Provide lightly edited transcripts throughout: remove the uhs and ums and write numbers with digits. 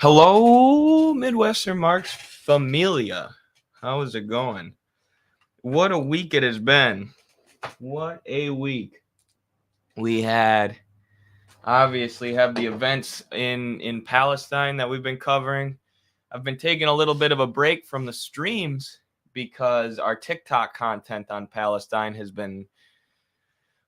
Hello, Midwestern Marks Familia. How is it going? What a week it has been. What a week. We obviously have the events in Palestine that we've been covering. I've been taking a little bit of a break from the streams because our TikTok content on Palestine has been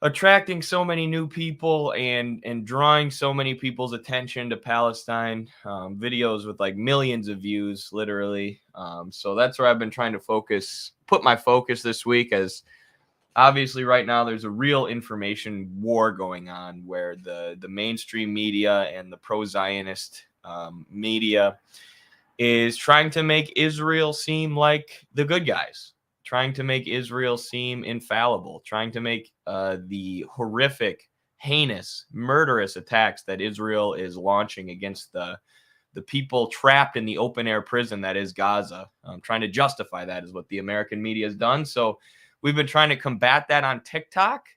attracting so many new people and drawing so many people's attention to Palestine. Videos with like millions of views, literally. So that's where I've been trying to put my focus this week, as obviously right now there's a real information war going on where the mainstream media and the pro-Zionist media is trying to make Israel seem like the good guys, trying to make Israel seem infallible, trying to make the horrific, heinous, murderous attacks that Israel is launching against the people trapped in the open-air prison that is Gaza. Trying to justify that is what the American media has done. So we've been trying to combat that on TikTok,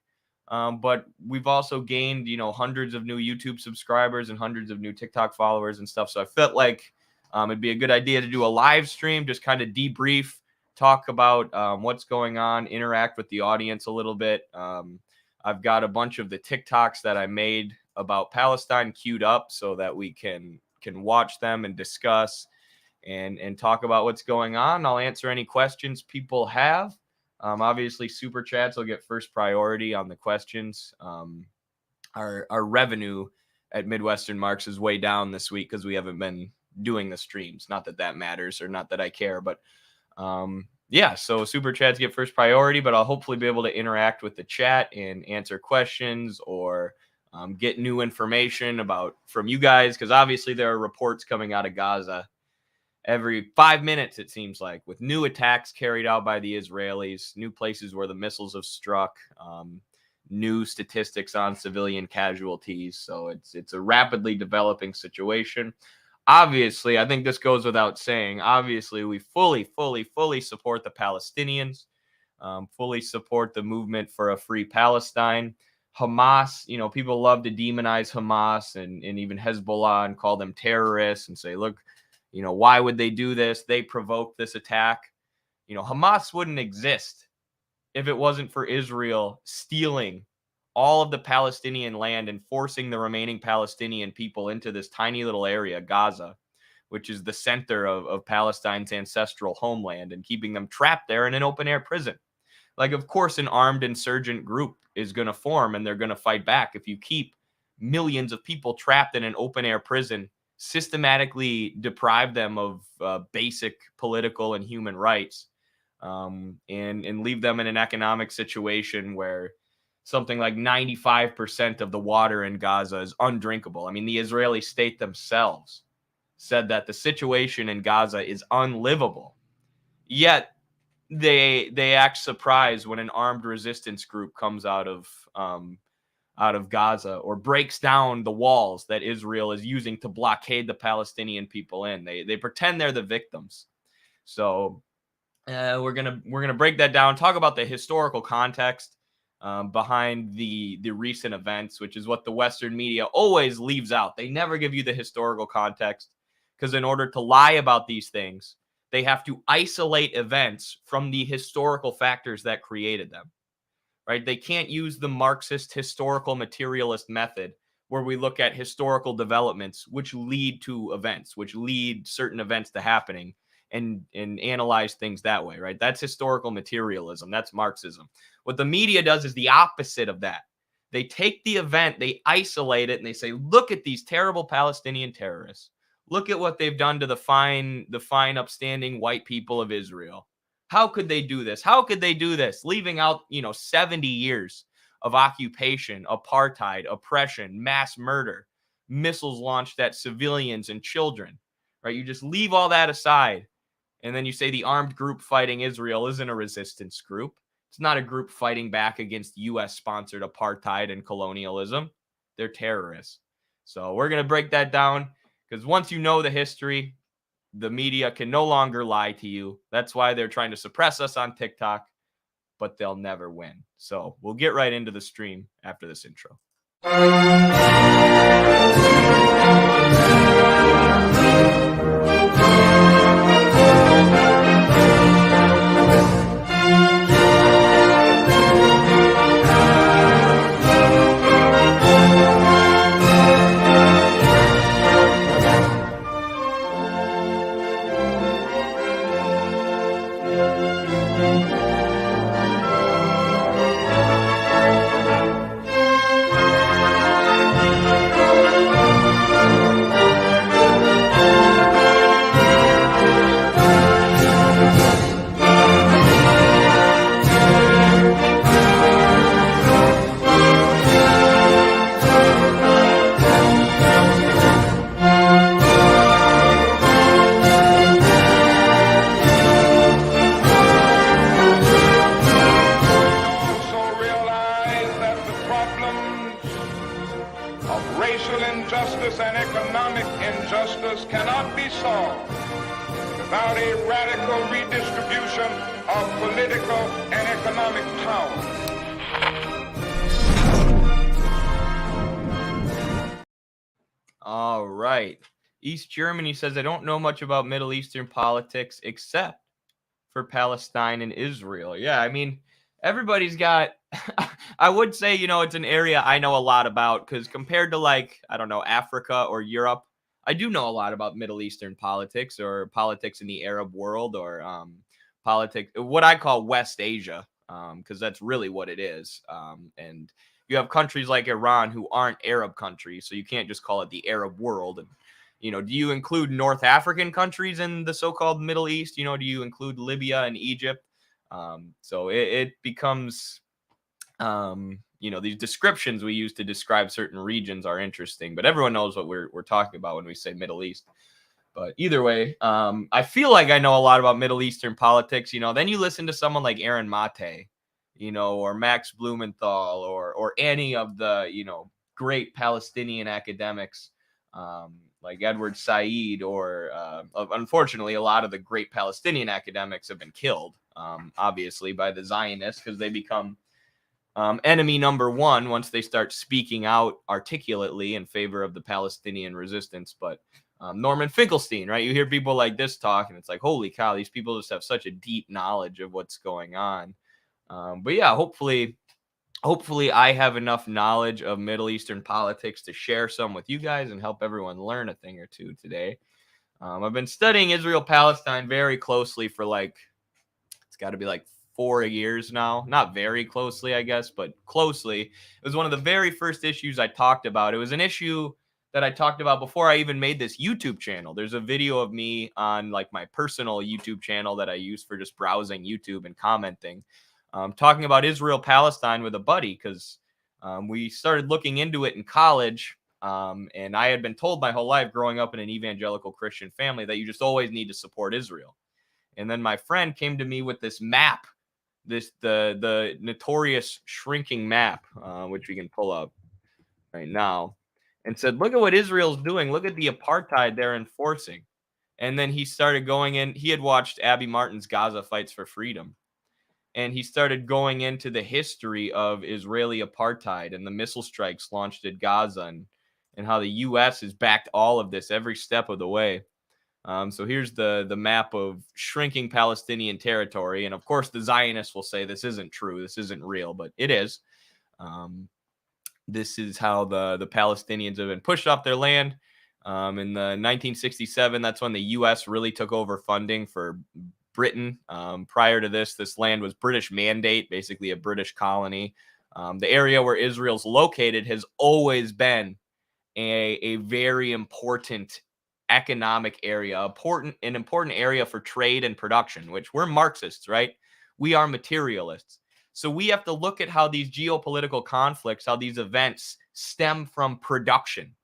but we've also gained, hundreds of new YouTube subscribers and hundreds of new TikTok followers and stuff. So I felt like it'd be a good idea to do a live stream, just kind of debrief, talk about what's going on, interact with the audience a little bit. I've got a bunch of the TikToks that I made about Palestine queued up so that we can watch them and discuss and talk about what's going on. I'll answer any questions people have. Obviously, super chats will get first priority on the questions. Our revenue at Midwestern Marks is way down this week because we haven't been doing the streams. Not that that matters or not that I care, but yeah, so super chats get first priority, but I'll hopefully be able to interact with the chat and answer questions or get new information from you guys, because obviously there are reports coming out of Gaza every 5 minutes, it seems like, with new attacks carried out by the Israelis, new places where the missiles have struck, new statistics on civilian casualties. So it's a rapidly developing situation. Obviously, I think this goes without saying. Obviously, we fully support the Palestinians, fully support the movement for a free Palestine. Hamas, people love to demonize Hamas and even Hezbollah and call them terrorists and say, look, why would they do this? They provoked this attack. Hamas wouldn't exist if it wasn't for Israel stealing all of the Palestinian land and forcing the remaining Palestinian people into this tiny little area, Gaza, which is the center of Palestine's ancestral homeland, and keeping them trapped there in an open-air prison. Like, of course, an armed insurgent group is going to form, and they're going to fight back if you keep millions of people trapped in an open-air prison, systematically deprive them of basic political and human rights, and leave them in an economic situation where something like 95% of the water in Gaza is undrinkable. I mean, the Israeli state themselves said that the situation in Gaza is unlivable. Yet they act surprised when an armed resistance group comes out of Gaza or breaks down the walls that Israel is using to blockade the Palestinian people in. They pretend they're the victims. So we're gonna break that down, talk about the historical context behind the recent events, which is what the Western media always leaves out. They never give you the historical context, because in order to lie about these things, they have to isolate events from the historical factors that created them, right? They can't use the Marxist historical materialist method where we look at historical developments which lead to events, which lead certain events to happening, and analyze things that way, right? That's historical materialism. That's Marxism. What the media does is the opposite of that. They take the event, they isolate it, and they say, look at these terrible Palestinian terrorists. Look at what they've done to the fine, upstanding white people of Israel. How could they do this? How could they do this? Leaving out, 70 years of occupation, apartheid, oppression, mass murder, missiles launched at civilians and children, right? You just leave all that aside. And then you say the armed group fighting Israel isn't a resistance group. It's not a group fighting back against U.S.-sponsored apartheid and colonialism. They're terrorists. So we're going to break that down, because once you know the history, the media can no longer lie to you. That's why they're trying to suppress us on TikTok, but they'll never win. So we'll get right into the stream after this intro. economic injustice cannot be solved without a radical redistribution of political and economic power. All right. East Germany says, I don't know much about Middle Eastern politics except for Palestine and Israel. Yeah, I mean, everybody's got, I would say, it's an area I know a lot about because compared to like, I don't know, Africa or Europe, I do know a lot about Middle Eastern politics or politics in the Arab world or politics, what I call West Asia, because that's really what it is. And you have countries like Iran who aren't Arab countries, so you can't just call it the Arab world. And do you include North African countries in the so-called Middle East? Do you include Libya and Egypt? So it becomes, these descriptions we use to describe certain regions are interesting, but everyone knows what we're talking about when we say Middle East. But either way, I feel like I know a lot about Middle Eastern politics. Then you listen to someone like Aaron Mate, or Max Blumenthal, or any of the great Palestinian academics. Like Edward Said, or unfortunately, a lot of the great Palestinian academics have been killed, obviously, by the Zionists because they become enemy number one once they start speaking out articulately in favor of the Palestinian resistance. But Norman Finkelstein, right? You hear people like this talk, and it's like, holy cow, these people just have such a deep knowledge of what's going on. But yeah, hopefully I have enough knowledge of Middle Eastern politics to share some with you guys and help everyone learn a thing or two today. I've been studying Israel-Palestine very closely for it's got to be like 4 years now. Not very closely, I guess, but closely. It was one of the very first issues I talked about. It was an issue that I talked about before I even made this YouTube channel. There's a video of me on like my personal YouTube channel that I use for just browsing YouTube and commenting. Talking about Israel-Palestine with a buddy because we started looking into it in college. And I had been told my whole life growing up in an evangelical Christian family that you just always need to support Israel. And then my friend came to me with this map, the notorious shrinking map, which we can pull up right now, and said, look at what Israel's doing. Look at the apartheid they're enforcing. And then he started going in. He had watched Abby Martin's Gaza Fights for Freedom. And he started going into the history of Israeli apartheid and the missile strikes launched at Gaza and how the U.S. has backed all of this every step of the way. So here's the map of shrinking Palestinian territory. And of course, the Zionists will say this isn't true. This isn't real, but it is. This is how the Palestinians have been pushed off their land. In the 1967, that's when the U.S. really took over funding for Britain. Prior to this land was British mandate, basically a British colony. The area where Israel's located has always been a very important economic area, an important area for trade and production, which we're Marxists, right? We are materialists. So we have to look at how these geopolitical conflicts, how these events stem from production,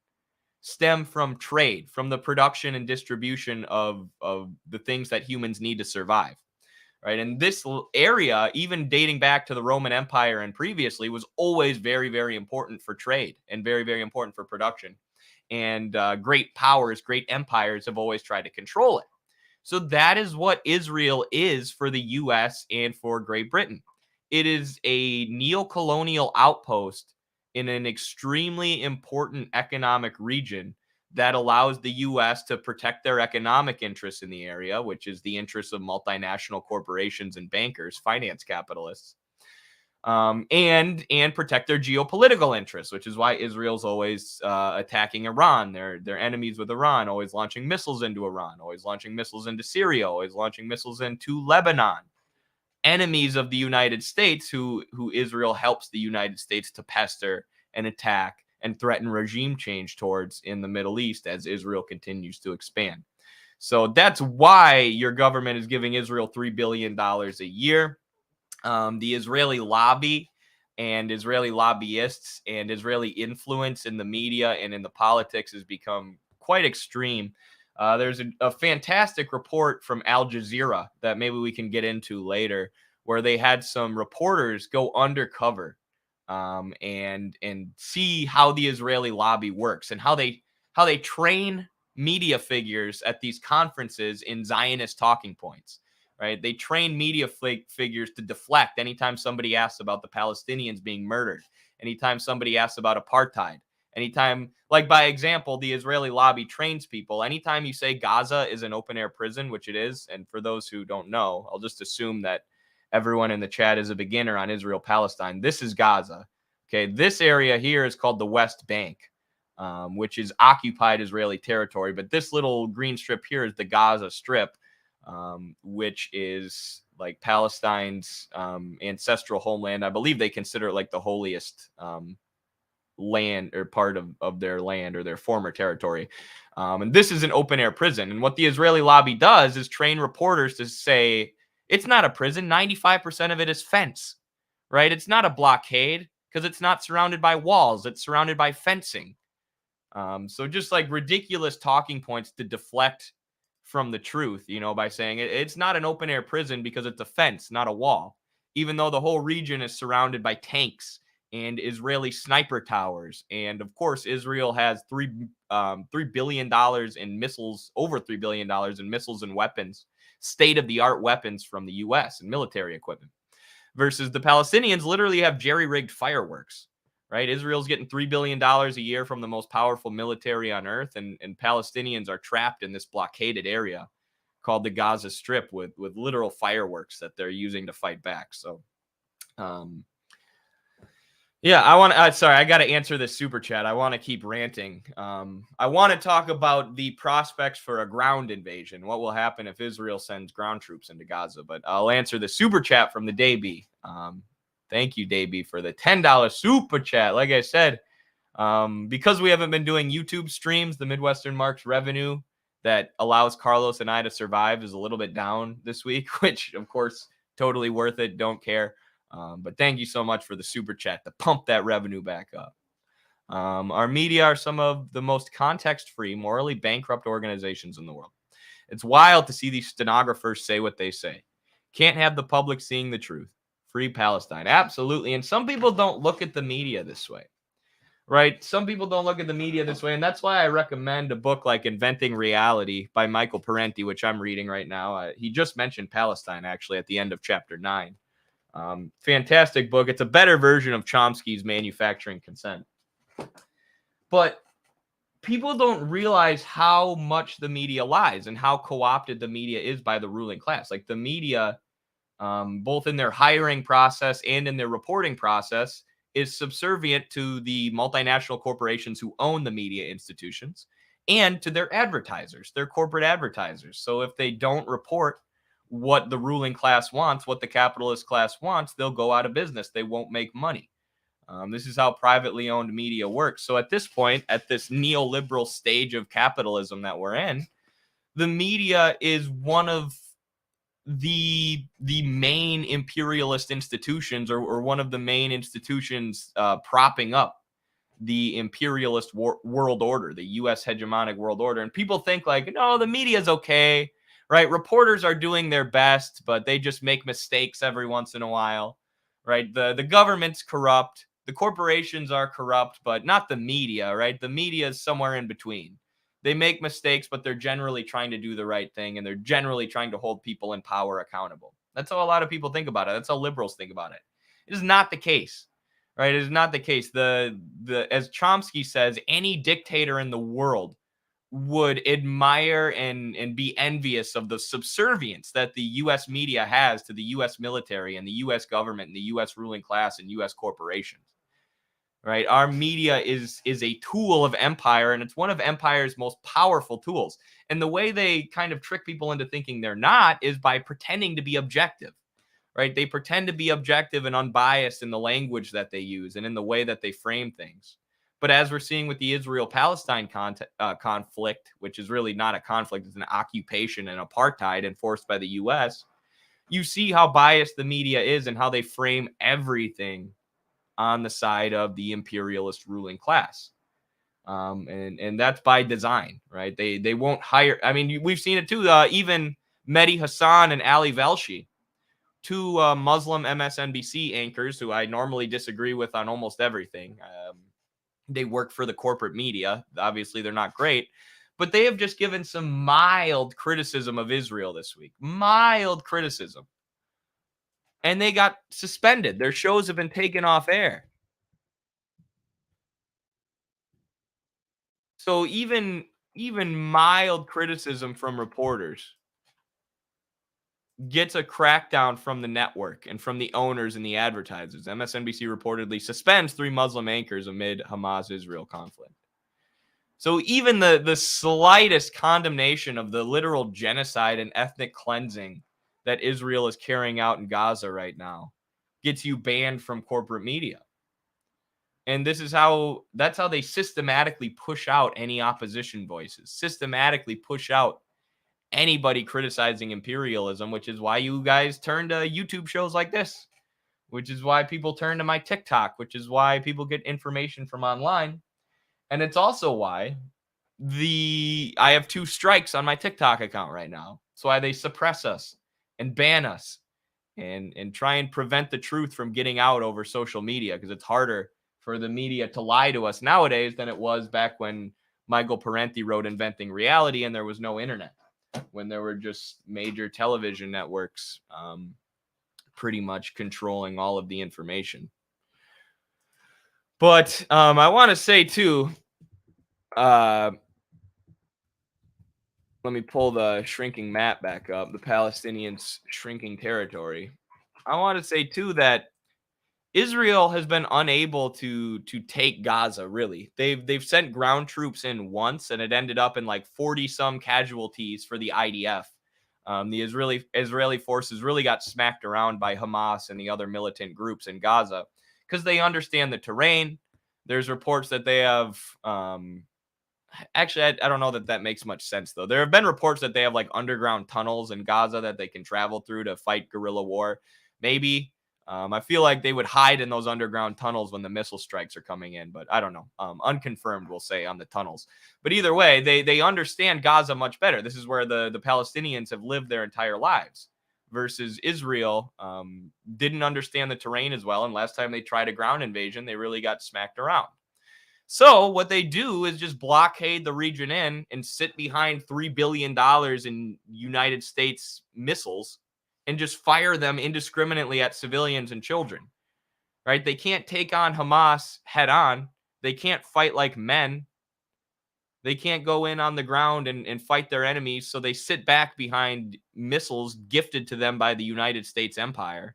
stem from trade, from the production and distribution of the things that humans need to survive, right? And this area, even dating back to the Roman Empire and previously, was always very, very important for trade and very, very important for production. And great powers, great empires have always tried to control it. So that is what Israel is for the U.S. and for Great Britain. It is a neo-colonial outpost in an extremely important economic region that allows the U.S. to protect their economic interests in the area, which is the interests of multinational corporations and bankers, finance capitalists, and protect their geopolitical interests, which is why Israel's always attacking Iran. They're enemies with Iran, always launching missiles into Iran, always launching missiles into Syria, always launching missiles into Lebanon. Enemies of the United States who Israel helps the United States to pester and attack and threaten regime change towards in the Middle East as Israel continues to expand. So that's why your government is giving Israel $3 billion a year. The Israeli lobby and Israeli lobbyists and Israeli influence in the media and in the politics has become quite extreme. There's a fantastic report from Al Jazeera that maybe we can get into later, where they had some reporters go undercover and see how the Israeli lobby works and how they how they train media figures at these conferences in Zionist talking points, right? They train media figures to deflect anytime somebody asks about the Palestinians being murdered, anytime somebody asks about apartheid, anytime, like by example, the Israeli lobby trains people. Anytime you say Gaza is an open air prison, which it is, and for those who don't know, I'll just assume that everyone in the chat is a beginner on Israel Palestine. This is Gaza. Okay, this area here is called the West Bank, which is occupied Israeli territory. But this little green strip here is the Gaza Strip, which is like Palestine's ancestral homeland. I believe they consider it like the holiest land or part of their land or their former territory. And this is an open air prison. And what the Israeli lobby does is train reporters to say, it's not a prison. 95% of it is fence, right? It's not a blockade because it's not surrounded by walls. It's surrounded by fencing. So just like ridiculous talking points to deflect from the truth, by saying it's not an open air prison because it's a fence, not a wall, even though the whole region is surrounded by tanks and Israeli sniper towers. And of course, Israel has $3 billion in missiles, over $3 billion in missiles and weapons, state-of-the-art weapons from the U.S. and military equipment, versus the Palestinians literally have jerry-rigged fireworks, right? Israel's getting $3 billion a year from the most powerful military on earth, and Palestinians are trapped in this blockaded area called the Gaza Strip with literal fireworks that they're using to fight back. So, yeah, I got to answer this super chat. I want to keep ranting. I want to talk about the prospects for a ground invasion. What will happen if Israel sends ground troops into Gaza? But I'll answer the super chat from the Davey. Thank you, Davey, for the $10 super chat. Like I said, because we haven't been doing YouTube streams, the Midwestern Marks revenue that allows Carlos and I to survive is a little bit down this week, which, of course, totally worth it. Don't care. But thank you so much for the super chat to pump that revenue back up. Our media are some of the most context-free, morally bankrupt organizations in the world. It's wild to see these stenographers say what they say. Can't have the public seeing the truth. Free Palestine. Absolutely. And some people don't look at the media this way, right? Some people don't look at the media this way. And that's why I recommend a book like Inventing Reality by Michael Parenti, which I'm reading right now. He just mentioned Palestine, actually, at the end of chapter 9. Fantastic book. It's a better version of Chomsky's Manufacturing Consent. But people don't realize how much the media lies and how co-opted the media is by the ruling class. Like the media, both in their hiring process and in their reporting process, is subservient to the multinational corporations who own the media institutions and to their advertisers, their corporate advertisers. So if they don't report what the ruling class wants, what the capitalist class wants, they'll go out of business. They won't make money. This is how privately owned media works. So at this point, at this neoliberal stage of capitalism that we're in, the media is one of the main imperialist institutions or one of the main institutions propping up the imperialist world order, the U.S. hegemonic world order. And people think like, no, the media is okay. Right? Reporters are doing their best, but they just make mistakes every once in a while, right? The government's corrupt. The corporations are corrupt, but not the media, right? The media is somewhere in between. They make mistakes, but they're generally trying to do the right thing, and they're generally trying to hold people in power accountable. That's how a lot of people think about it. That's how liberals think about it. It is not the case, right? It is not the case. As Chomsky says, any dictator in the world would admire and be envious of the subservience that the U.S. media has to the U.S. military and the U.S. government and the U.S. ruling class and U.S. corporations, right? Our media is a tool of empire, and it's one of empire's most powerful tools. And the way they kind of trick people into thinking they're not is by pretending to be objective, right? They pretend to be objective and unbiased in the language that they use and in the way that they frame things. But as we're seeing with the Israel-Palestine conflict, which is really not a conflict, it's an occupation and apartheid enforced by the U.S., you see how biased the media is and how they frame everything on the side of the imperialist ruling class. And that's by design, right? They won't hire. I mean, we've seen it too. Even Mehdi Hassan and Ali Velshi, two Muslim MSNBC anchors who I normally disagree with on almost everything. They work for the corporate media. Obviously, they're not great, but they have just given some mild criticism of Israel this week. Mild criticism. And they got suspended. Their shows have been taken off air. So even mild criticism from reporters gets a crackdown from the network and from the owners and the advertisers. MSNBC reportedly suspends 3 Muslim anchors amid Hamas-Israel conflict. So even the slightest condemnation of the literal genocide and ethnic cleansing that Israel is carrying out in Gaza right now gets you banned from corporate media. And that's how they systematically push out any opposition voices, systematically push out anybody criticizing imperialism, which is why you guys turn to YouTube shows like this, which is why people turn to my TikTok, which is why people get information from online. And it's also why I have 2 strikes on my TikTok account right now. That's why they suppress us and ban us and try and prevent the truth from getting out over social media, because it's harder for the media to lie to us nowadays than it was back when Michael Parenti wrote Inventing Reality and there was no internet, when there were just major television networks pretty much controlling all of the information. But I want to say too, let me pull the shrinking map back up, the Palestinians' shrinking territory. I want to say too that Israel has been unable to take Gaza, really. They've sent ground troops in once, and it ended up in like 40 some casualties for the IDF. The Israeli forces really got smacked around by Hamas and the other militant groups in Gaza because they understand the terrain. There's reports that they have actually, I don't know that makes much sense, though. There have been reports that they have like underground tunnels in Gaza that they can travel through to fight guerrilla war. Maybe. I feel like they would hide in those underground tunnels when the missile strikes are coming in, but I don't know. Unconfirmed, we'll say, on the tunnels. But either way, they understand Gaza much better. This is where the Palestinians have lived their entire lives, versus Israel didn't understand the terrain as well. And last time they tried a ground invasion, they really got smacked around. So what they do is just blockade the region in and sit behind $3 billion in United States missiles and just fire them indiscriminately at civilians and children, right? They can't take on Hamas head on. They can't fight like men. They can't go in on the ground and fight their enemies. So they sit back behind missiles gifted to them by the United States empire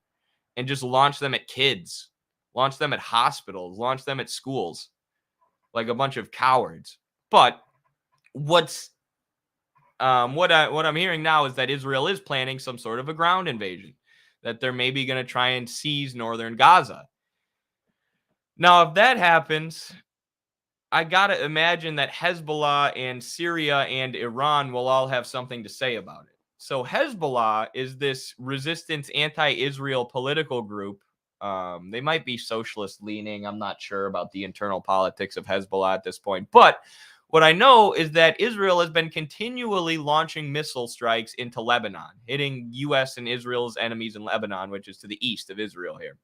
and just launch them at kids, launch them at hospitals, launch them at schools like a bunch of cowards. But what I'm hearing now is that Israel is planning some sort of a ground invasion, that they're maybe going to try and seize northern Gaza. Now, if that happens, I got to imagine that Hezbollah and Syria and Iran will all have something to say about it. So Hezbollah is this resistance anti-Israel political group. They might be socialist leaning. I'm not sure about the internal politics of Hezbollah at this point. But what I know is that Israel has been continually launching missile strikes into Lebanon, hitting U.S. and Israel's enemies in Lebanon, which is to the east of Israel here.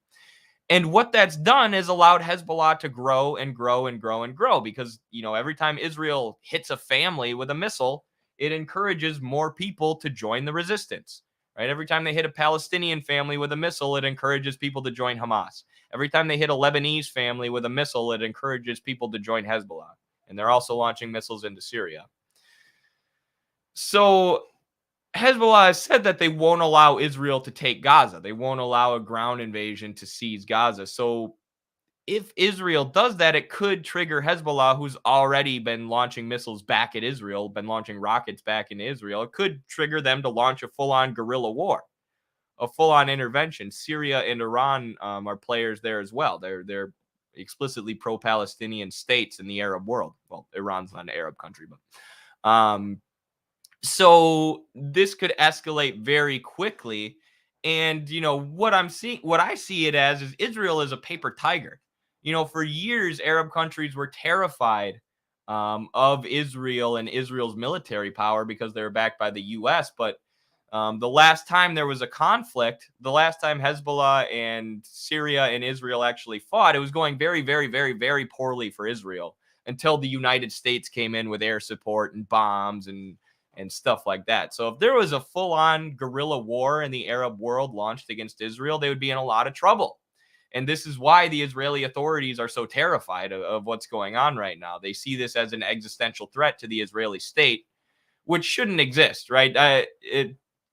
And what that's done is allowed Hezbollah to grow and grow and grow and grow, because, every time Israel hits a family with a missile, it encourages more people to join the resistance, right? Every time they hit a Palestinian family with a missile, it encourages people to join Hamas. Every time they hit a Lebanese family with a missile, it encourages people to join Hezbollah. And they're also launching missiles into Syria. So Hezbollah has said that they won't allow Israel to take Gaza. They won't allow a ground invasion to seize Gaza. So if Israel does that, it could trigger Hezbollah, who's already been launching missiles back at Israel, been launching rockets back into Israel. It could trigger them to launch a full-on guerrilla war, a full-on intervention. Syria and Iran are players there as well. They're explicitly pro-Palestinian states in the Arab world. Well, Iran's not an Arab country, but so this could escalate very quickly. And, what I see it as is Israel is a paper tiger. For years, Arab countries were terrified of Israel and Israel's military power because they were backed by the U.S. But The last time there was a conflict, the last time Hezbollah and Syria and Israel actually fought, it was going very, very, very, very poorly for Israel until the United States came in with air support and bombs and stuff like that. So if there was a full-on guerrilla war in the Arab world launched against Israel, they would be in a lot of trouble. And this is why the Israeli authorities are so terrified of what's going on right now. They see this as an existential threat to the Israeli state, which shouldn't exist, right?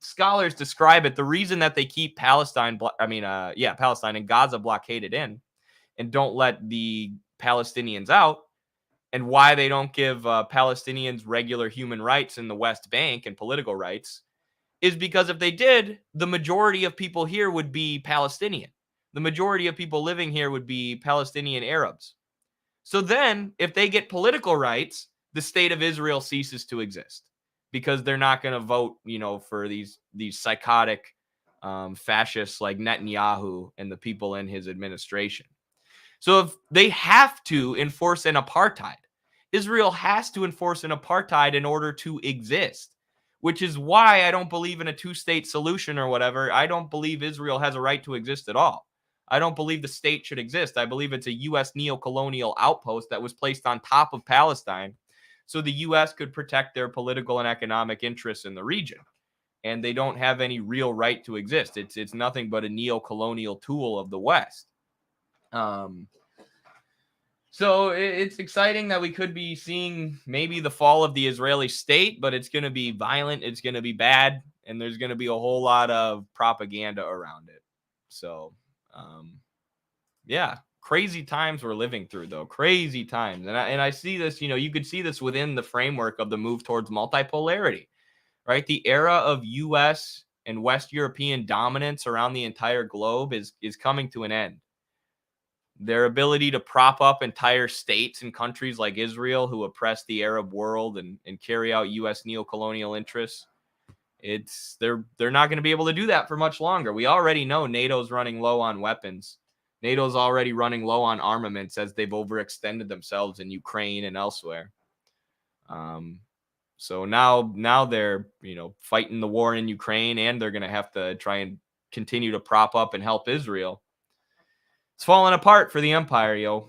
Scholars describe it. The reason that they keep Palestine and Gaza blockaded in and don't let the Palestinians out, and why they don't give Palestinians regular human rights in the West Bank and political rights, is because if they did, the majority of people here would be Palestinian. The majority of people living here would be Palestinian Arabs. So then, if they get political rights, the state of Israel ceases to exist because they're not going to vote, for these psychotic fascists like Netanyahu and the people in his administration. So if they have to enforce an apartheid, Israel has to enforce an apartheid in order to exist, which is why I don't believe in a two-state solution or whatever. I don't believe Israel has a right to exist at all. I don't believe the state should exist. I believe it's a U.S. neocolonial outpost that was placed on top of Palestine so the U.S. could protect their political and economic interests in the region. And they don't have any real right to exist. It's nothing but a neocolonial tool of the West. So it's exciting that we could be seeing maybe the fall of the Israeli state, but it's going to be violent, it's going to be bad, and there's going to be a whole lot of propaganda around it. So, yeah, crazy times we're living through, though. Crazy times. And I see this, you could see this within the framework of the move towards multipolarity, right? The era of U.S. and West European dominance around the entire globe is coming to an end. Their ability to prop up entire states and countries like Israel who oppress the Arab world and carry out U.S. neocolonial interests, they're not going to be able to do that for much longer. We already know NATO's running low on weapons. NATO's already running low on armaments as they've overextended themselves in Ukraine and elsewhere. So now they're fighting the war in Ukraine, and they're going to have to try and continue to prop up and help Israel. It's falling apart for the empire, yo.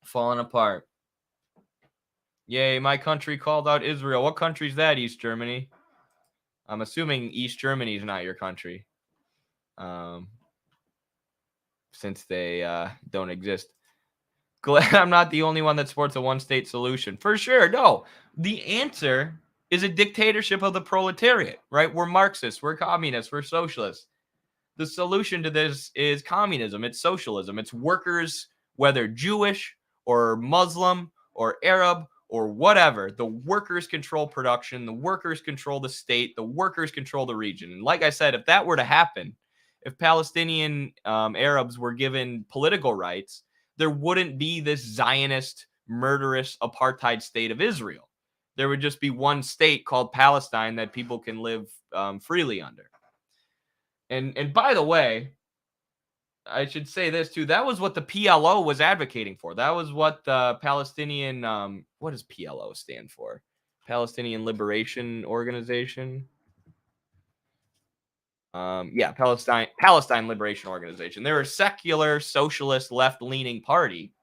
Falling apart. Yay, my country called out Israel. What country's that, East Germany? I'm assuming East Germany is not your country. Since they don't exist. Glad I'm not the only one that supports a one-state solution. For sure, no. The answer is a dictatorship of the proletariat, right? We're Marxists, we're communists, we're socialists. The solution to this is communism. It's socialism. It's workers, whether Jewish or Muslim or Arab or whatever. The workers control production. The workers control the state. The workers control the region. And like I said, if that were to happen, if Palestinian Arabs were given political rights, there wouldn't be this Zionist, murderous apartheid state of Israel. There would just be one state called Palestine that people can live freely under. And by the way, I should say this too. That was what the PLO was advocating for. That was what the Palestinian, what does PLO stand for? Palestinian Liberation Organization. Palestine Liberation Organization. They're a secular, socialist, left-leaning party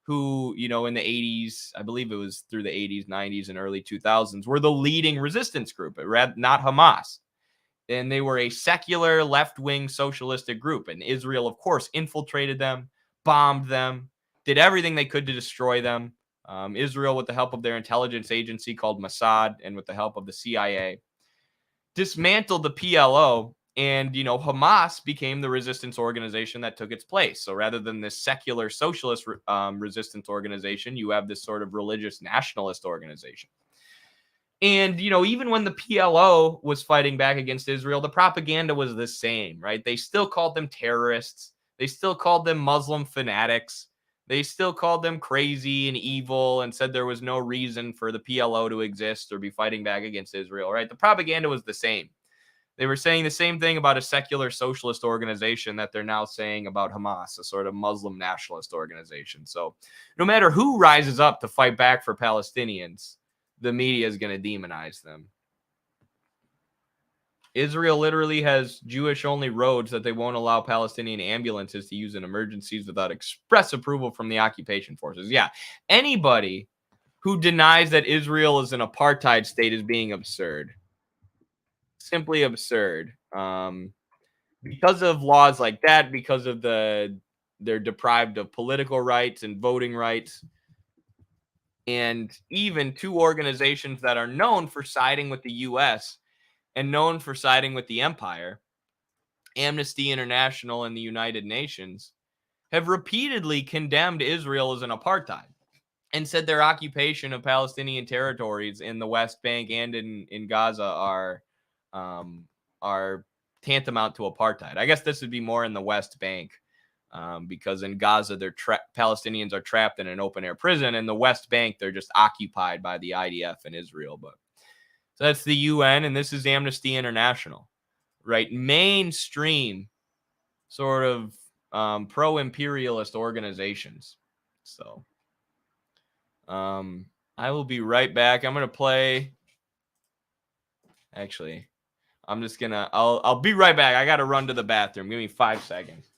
who, in the 80s, I believe it was through the 80s, 90s, and early 2000s, were the leading resistance group, not Hamas. And they were a secular left-wing socialistic group. And Israel, of course, infiltrated them, bombed them, did everything they could to destroy them. Israel, with the help of their intelligence agency called Mossad and with the help of the CIA, dismantled the PLO. And, Hamas became the resistance organization that took its place. So rather than this secular socialist resistance organization, you have this sort of religious nationalist organization. And, even when the PLO was fighting back against Israel, the propaganda was the same, right? They still called them terrorists. They still called them Muslim fanatics. They still called them crazy and evil and said there was no reason for the PLO to exist or be fighting back against Israel, right? The propaganda was the same. They were saying the same thing about a secular socialist organization that they're now saying about Hamas, a sort of Muslim nationalist organization. So no matter who rises up to fight back for Palestinians, the media is going to demonize them. Israel literally has Jewish-only roads that they won't allow Palestinian ambulances to use in emergencies without express approval from the occupation forces. Yeah, anybody who denies that Israel is an apartheid state is being absurd. Simply absurd. Because of laws like that, because of they're deprived of political rights and voting rights, and even two organizations that are known for siding with the U.S. and known for siding with the empire, Amnesty International and the United Nations, have repeatedly condemned Israel as an apartheid and said their occupation of Palestinian territories in the West Bank and in Gaza are tantamount to apartheid. I guess this would be more in the West Bank, because in Gaza, Palestinians are trapped in an open-air prison. In the West Bank, they're just occupied by the IDF and Israel. But so that's the UN, and this is Amnesty International, right? Mainstream sort of pro-imperialist organizations. So I will be right back. I'm gonna play. Actually, I'll be right back. I gotta run to the bathroom. Give me 5 seconds.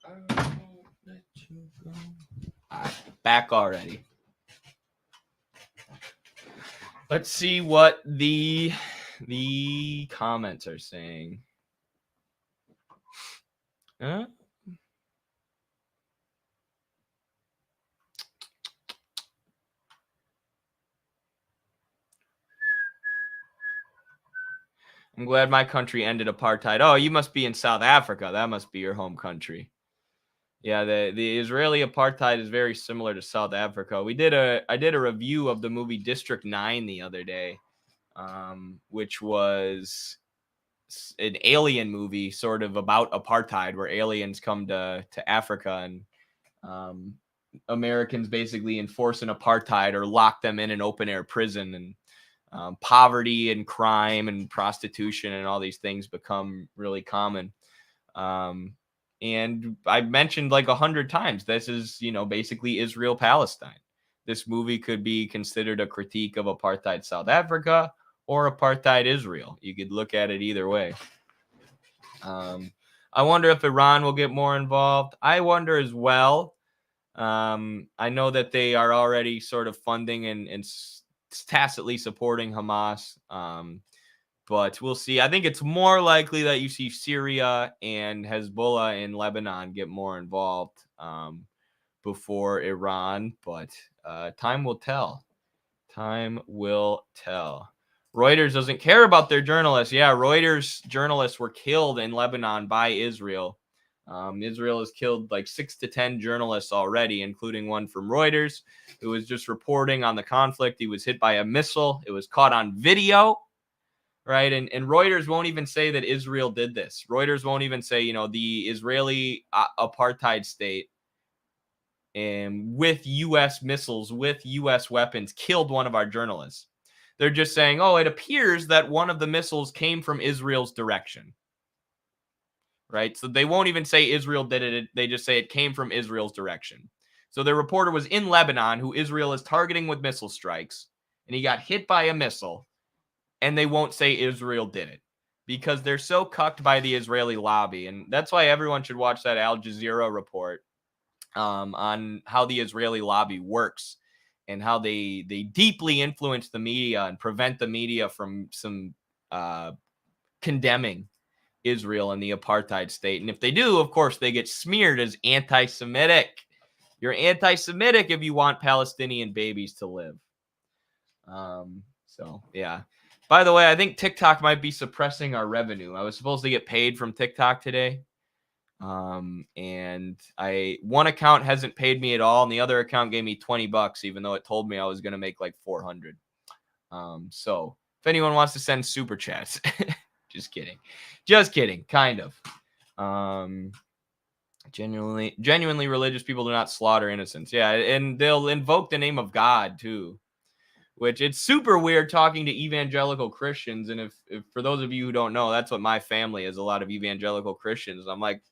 I won't let you go. All right, back already. Let's see what the comments are saying. Huh? I'm glad my country ended apartheid. Oh, you must be in South Africa. That must be your home country. Yeah, the Israeli apartheid is very similar to South Africa. I did a review of the movie District 9 the other day, which was an alien movie sort of about apartheid, where aliens come to Africa and Americans basically enforce an apartheid or lock them in an open air prison, and poverty and crime and prostitution and all these things become really common. And I mentioned like 100 times, this is, basically Israel Palestine. This movie could be considered a critique of apartheid South Africa or apartheid Israel. You could look at it either way. I wonder if Iran will get more involved. I wonder as well. I know that they are already sort of funding and tacitly supporting Hamas. But we'll see. I think it's more likely that you see Syria and Hezbollah in Lebanon get more involved before Iran. But time will tell. Time will tell. Reuters doesn't care about their journalists. Yeah, Reuters journalists were killed in Lebanon by Israel. Israel has killed like 6 to 10 journalists already, including one from Reuters who was just reporting on the conflict. He was hit by a missile. It was caught on video. Right. And Reuters won't even say that Israel did this. Reuters won't even say, the Israeli apartheid state with U.S. missiles, with U.S. weapons, killed one of our journalists. They're just saying, oh, it appears that one of the missiles came from Israel's direction. Right. So they won't even say Israel did it. They just say it came from Israel's direction. So the reporter was in Lebanon, who Israel is targeting with missile strikes, and he got hit by a missile. And they won't say Israel did it because they're so cucked by the Israeli lobby. And that's why everyone should watch that Al Jazeera report on how the Israeli lobby works and how they deeply influence the media and prevent the media from condemning Israel and the apartheid state. And if they do, of course, they get smeared as anti-Semitic. You're anti-Semitic if you want Palestinian babies to live. So, yeah. By the way, I think TikTok might be suppressing our revenue. I was supposed to get paid from TikTok today. And one account hasn't paid me at all, and the other account gave me $20, even though it told me I was going to make like 400. So if anyone wants to send super chats, just kidding, kind of. Genuinely religious people do not slaughter innocents. Yeah, and they'll invoke the name of God too, which it's super weird talking to evangelical Christians. And if for those of you who don't know, that's what my family is, a lot of evangelical Christians. I'm like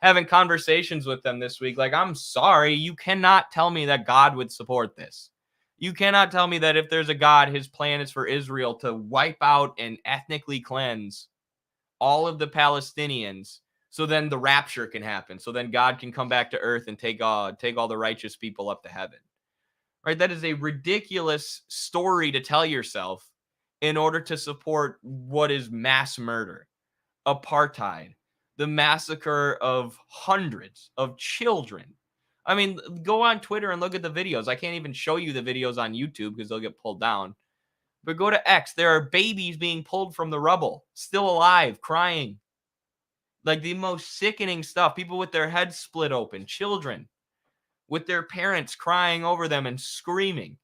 having conversations with them this week. Like, I'm sorry, you cannot tell me that God would support this. You cannot tell me that if there's a God, his plan is for Israel to wipe out and ethnically cleanse all of the Palestinians, so then the rapture can happen. So then God can come back to earth and take all the righteous people up to heaven. Right? That is a ridiculous story to tell yourself in order to support what is mass murder, apartheid, the massacre of hundreds of children. I mean, go on Twitter and look at the videos. I can't even show you the videos on YouTube because they'll get pulled down. But go to X. There are babies being pulled from the rubble, still alive, crying. Like the most sickening stuff. People with their heads split open, children with their parents crying over them and screaming.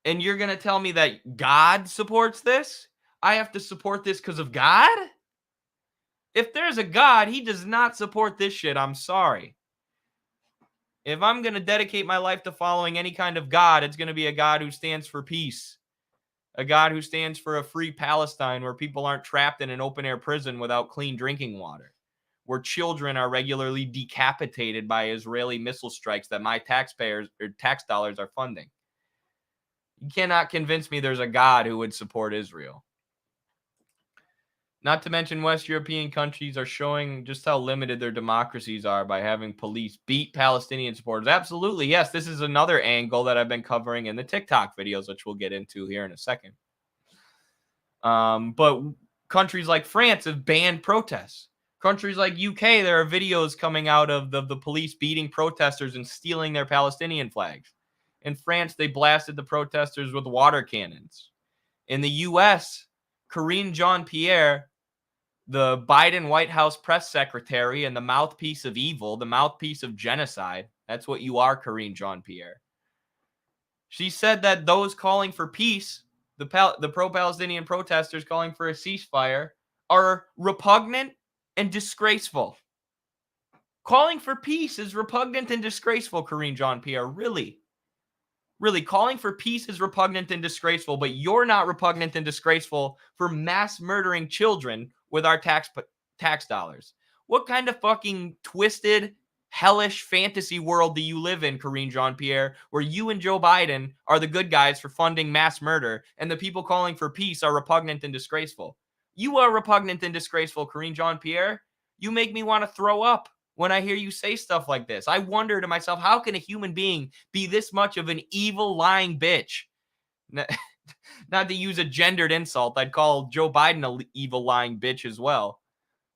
And you're going to tell me that God supports this? I have to support this because of God? If there's a God, he does not support this shit. I'm sorry. If I'm going to dedicate my life to following any kind of God, it's going to be a God who stands for peace. A God who stands for a free Palestine where people aren't trapped in an open-air prison without clean drinking water, where children are regularly decapitated by Israeli missile strikes that my taxpayers or tax dollars are funding. You cannot convince me there's a God who would support Israel. Not to mention West European countries are showing just how limited their democracies are by having police beat Palestinian supporters. Absolutely, yes, this is another angle that I've been covering in the TikTok videos, which we'll get into here in a second. But countries like France have banned protests. Countries like UK, there are videos coming out of the police beating protesters and stealing their Palestinian flags. In France, they blasted the protesters with water cannons. In the US, Karine Jean-Pierre, the Biden White House press secretary and the mouthpiece of evil, the mouthpiece of genocide, that's what you are, Karine Jean-Pierre. She said that those calling for peace, the pro-Palestinian protesters calling for a ceasefire, are repugnant and disgraceful. Calling for peace is repugnant and disgraceful, Karine Jean-Pierre. Really? Really, calling for peace is repugnant and disgraceful, but you're not repugnant and disgraceful for mass murdering children with our tax dollars. What kind of fucking twisted, hellish fantasy world do you live in, Karine Jean-Pierre, where you and Joe Biden are the good guys for funding mass murder and the people calling for peace are repugnant and disgraceful? You are repugnant and disgraceful, Karine Jean-Pierre. You make me want to throw up when I hear you say stuff like this. I wonder to myself, how can a human being be this much of an evil, lying bitch? Not to use a gendered insult, I'd call Joe Biden an evil, lying bitch as well.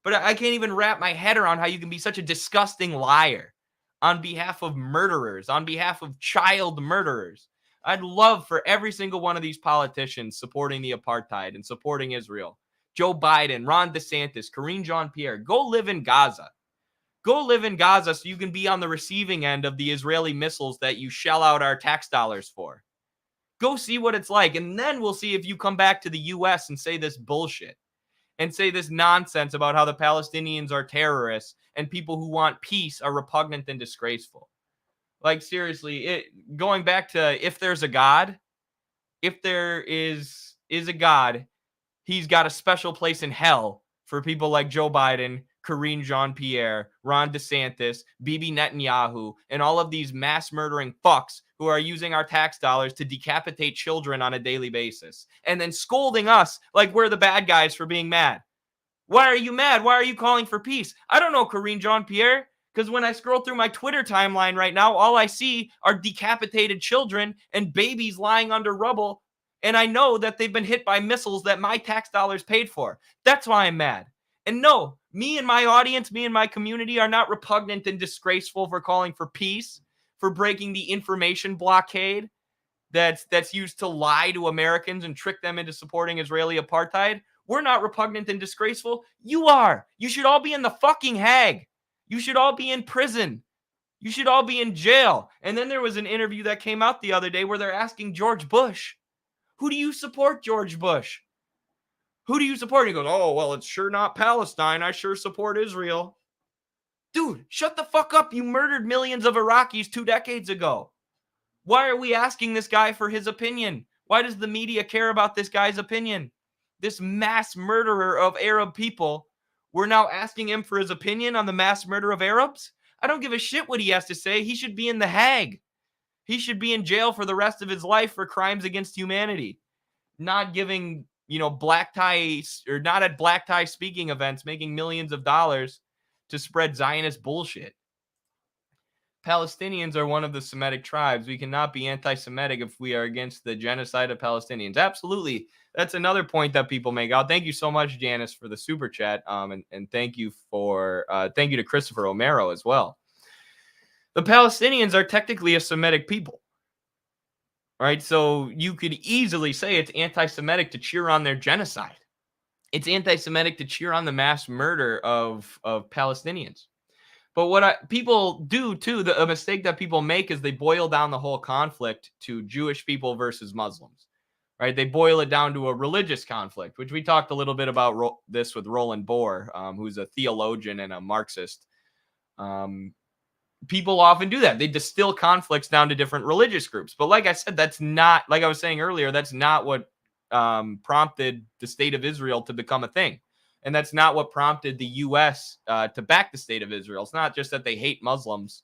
But I can't even wrap my head around how you can be such a disgusting liar on behalf of murderers, on behalf of child murderers. I'd love for every single one of these politicians supporting the apartheid and supporting Israel. Joe Biden, Ron DeSantis, Karine Jean-Pierre, go live in Gaza. Go live in Gaza so you can be on the receiving end of the Israeli missiles that you shell out our tax dollars for. Go see what it's like, and then we'll see if you come back to the U.S. and say this bullshit and say this nonsense about how the Palestinians are terrorists and people who want peace are repugnant and disgraceful. Like, seriously, going back to if there's a God, if there is a God, he's got a special place in hell for people like Joe Biden, Karine Jean-Pierre, Ron DeSantis, Bibi Netanyahu, and all of these mass murdering fucks who are using our tax dollars to decapitate children on a daily basis and then scolding us like we're the bad guys for being mad. Why are you mad? Why are you calling for peace? I don't know, Karine Jean-Pierre, because when I scroll through my Twitter timeline right now, all I see are decapitated children and babies lying under rubble, and I know that they've been hit by missiles that my tax dollars paid for. That's why I'm mad. And no, me and my audience, me and my community are not repugnant and disgraceful for calling for peace, for breaking the information blockade that's used to lie to Americans and trick them into supporting Israeli apartheid. We're not repugnant and disgraceful. You are. You should all be in the fucking Hague. You should all be in prison. You should all be in jail. And then there was an interview that came out the other day where they're asking George Bush, who do you support, George Bush? Who do you support? And he goes, oh, well, it's sure not Palestine. I sure support Israel. Dude, shut the fuck up. You murdered millions of Iraqis 2 decades ago. Why are we asking this guy for his opinion? Why does the media care about this guy's opinion? This mass murderer of Arab people, we're now asking him for his opinion on the mass murder of Arabs? I don't give a shit what he has to say. He should be in the Hague. He should be in jail for the rest of his life for crimes against humanity. Not giving, black tie, or not at black tie speaking events, making millions of dollars to spread Zionist bullshit. Palestinians are one of the Semitic tribes. We cannot be anti-Semitic if we are against the genocide of Palestinians. Absolutely. That's another point that people make out. Thank you so much, Janice, for the super chat. And thank you to Christopher Romero as well. The Palestinians are technically a Semitic people. Right? So you could easily say it's anti-Semitic to cheer on their genocide. It's anti-Semitic to cheer on the mass murder of Palestinians. But what people do, too, a mistake that people make is they boil down the whole conflict to Jewish people versus Muslims, right? They boil it down to a religious conflict, which we talked a little bit about this with Roland Bohr, who's a theologian and a Marxist. People often do that. They distill conflicts down to different religious groups. But like I said, that's not, like I was saying earlier, that's not what prompted the state of Israel to become a thing. And that's not what prompted the U.S. To back the state of Israel. It's not just that they hate Muslims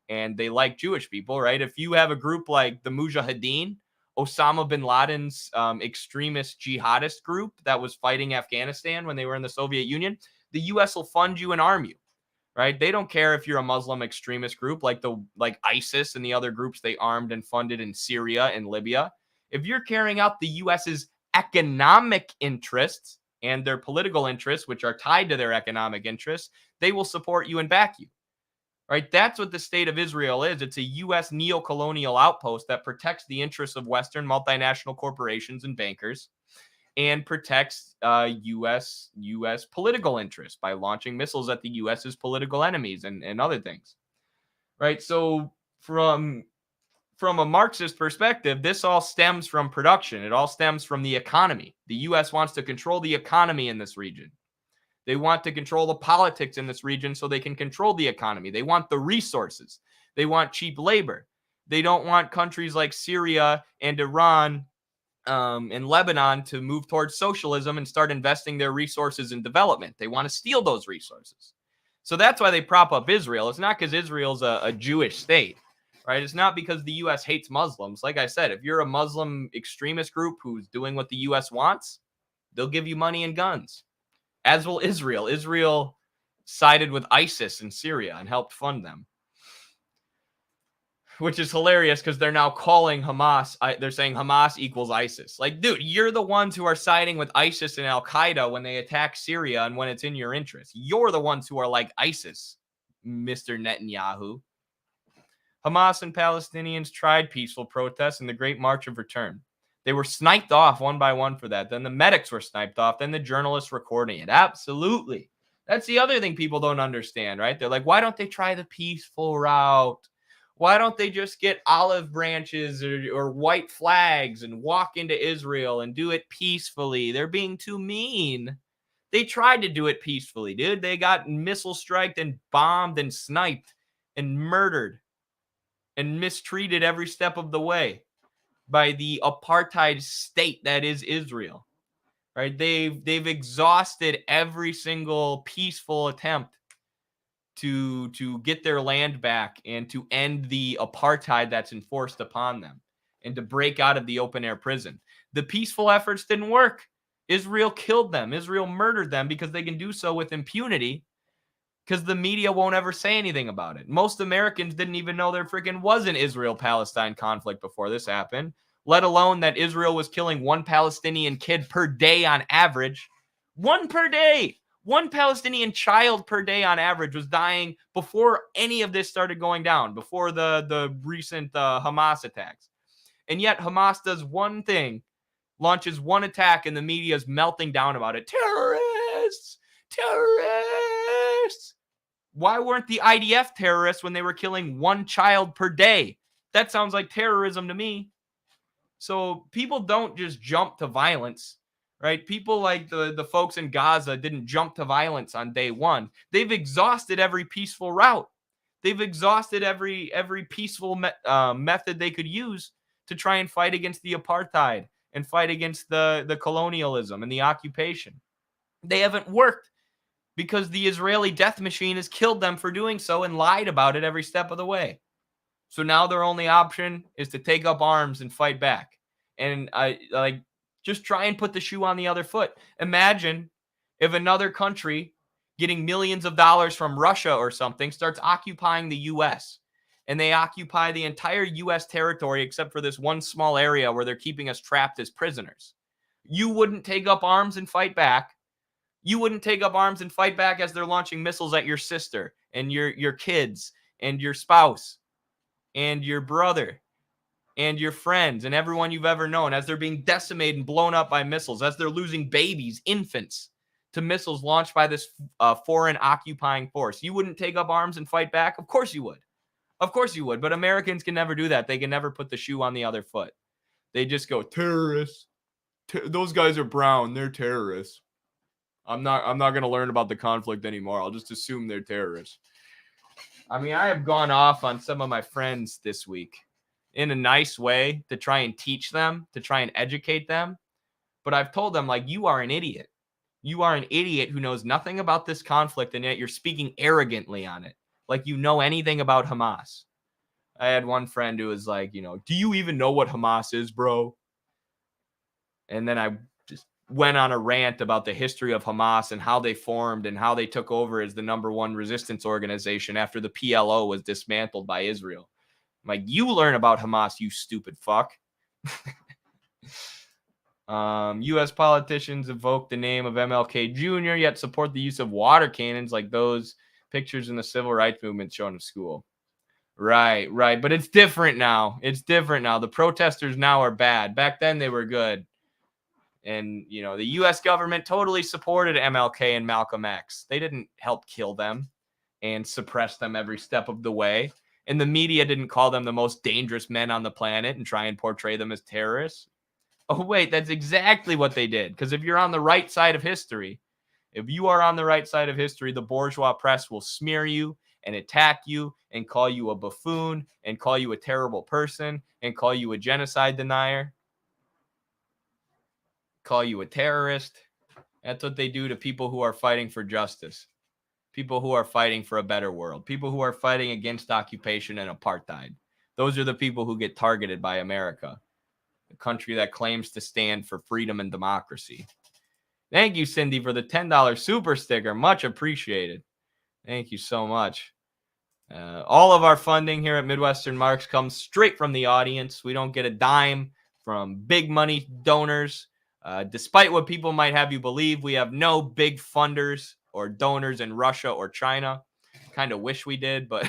and they like Jewish people, right? If you have a group like the Mujahideen, Osama bin Laden's extremist jihadist group that was fighting Afghanistan when they were in the Soviet Union, the U.S. will fund you and arm you, right? They don't care if you're a Muslim extremist group like ISIS and the other groups they armed and funded in Syria and Libya. If you're carrying out the U.S.'s economic interests, and their political interests, which are tied to their economic interests, they will support you and back you, right? That's what the state of Israel is. It's a U.S. neo-colonial outpost that protects the interests of Western multinational corporations and bankers and protects U.S. political interests by launching missiles at the U.S.'s political enemies and other things, right? So from a Marxist perspective, this all stems from production. It all stems from the economy. The U.S. wants to control the economy in this region. They want to control the politics in this region so they can control the economy. They want the resources. They want cheap labor. They don't want countries like Syria and Iran and Lebanon to move towards socialism and start investing their resources in development. They want to steal those resources. So that's why they prop up Israel. It's not because Israel's a Jewish state. Right? It's not because the U.S. hates Muslims. Like I said, if you're a Muslim extremist group who's doing what the U.S. wants, they'll give you money and guns. As will Israel. Israel sided with ISIS in Syria and helped fund them. Which is hilarious because they're now calling Hamas, they're saying Hamas equals ISIS. Like, dude, you're the ones who are siding with ISIS and Al-Qaeda when they attack Syria and when it's in your interest. You're the ones who are like ISIS, Mr. Netanyahu. Hamas and Palestinians tried peaceful protests in the Great March of Return. They were sniped off one by one for that. Then the medics were sniped off. Then the journalists recording it. Absolutely. That's the other thing people don't understand, right? They're like, why don't they try the peaceful route? Why don't they just get olive branches or white flags and walk into Israel and do it peacefully? They're being too mean. They tried to do it peacefully, dude. They got missile striked and bombed and sniped and murdered and mistreated every step of the way by the apartheid state that is Israel, right? They've exhausted every single peaceful attempt to get their land back and to end the apartheid that's enforced upon them and to break out of the open air prison. The peaceful efforts didn't work. Israel killed them. Israel murdered them because they can do so with impunity because the media won't ever say anything about it. Most Americans didn't even know there freaking was an Israel-Palestine conflict before this happened, let alone that Israel was killing one Palestinian kid per day on average. One per day. One Palestinian child per day on average was dying before any of this started going down, before the recent Hamas attacks. And yet Hamas does one thing, launches one attack, and the media is melting down about it. Terrorists! Terrorists! Why weren't the IDF terrorists when they were killing one child per day? That sounds like terrorism to me. So people don't just jump to violence, right? People like the folks in Gaza didn't jump to violence on day one. They've exhausted every peaceful route. They've exhausted every peaceful method they could use to try and fight against the apartheid and fight against the colonialism and the occupation. They haven't worked because the Israeli death machine has killed them for doing so and lied about it every step of the way. So now their only option is to take up arms and fight back. And just try and put the shoe on the other foot. Imagine if another country getting millions of dollars from Russia or something starts occupying the US, and they occupy the entire US territory except for this one small area where they're keeping us trapped as prisoners. You wouldn't take up arms and fight back. You wouldn't take up arms and fight back as they're launching missiles at your sister and your kids and your spouse and your brother and your friends and everyone you've ever known, as they're being decimated and blown up by missiles, as they're losing babies, infants, to missiles launched by this foreign occupying force. You wouldn't take up arms and fight back? Of course you would. Of course you would. But Americans can never do that. They can never put the shoe on the other foot. They just go, terrorists. Those guys are brown. They're terrorists. I'm not going to learn about the conflict anymore. I'll just assume they're terrorists. I mean, I have gone off on some of my friends this week in a nice way to try and teach them, to try and educate them. But I've told them, like, you are an idiot. You are an idiot who knows nothing about this conflict, and yet you're speaking arrogantly on it, like you know anything about Hamas. I had one friend who was like, do you even know what Hamas is, bro? And then I just went on a rant about the history of Hamas and how they formed and how they took over as the number 1 resistance organization after the PLO was dismantled by Israel. I'm like, you learn about Hamas, you stupid fuck. U.S. politicians evoke the name of MLK Jr., yet support the use of water cannons like those pictures in the civil rights movement shown in school. Right. But it's different now. The protesters now are bad. Back then they were good. And, the U.S. government totally supported MLK and Malcolm X. They didn't help kill them and suppress them every step of the way. And the media didn't call them the most dangerous men on the planet and try and portray them as terrorists. Oh, wait, that's exactly what they did. Because if you're on the right side of history, the bourgeois press will smear you and attack you and call you a buffoon and call you a terrible person and call you a genocide denier, call you a terrorist. That's what they do to people who are fighting for justice, people who are fighting for a better world, people who are fighting against occupation and apartheid. Those are the people who get targeted by America, a country that claims to stand for freedom and democracy. Thank you, Cindy, for the $10 super sticker. Much appreciated. Thank you so much. All of our funding here at Midwestern Marks comes straight from the audience. We don't get a dime from big money donors. Despite what people might have you believe, we have no big funders or donors in Russia or China. Kind of wish we did, but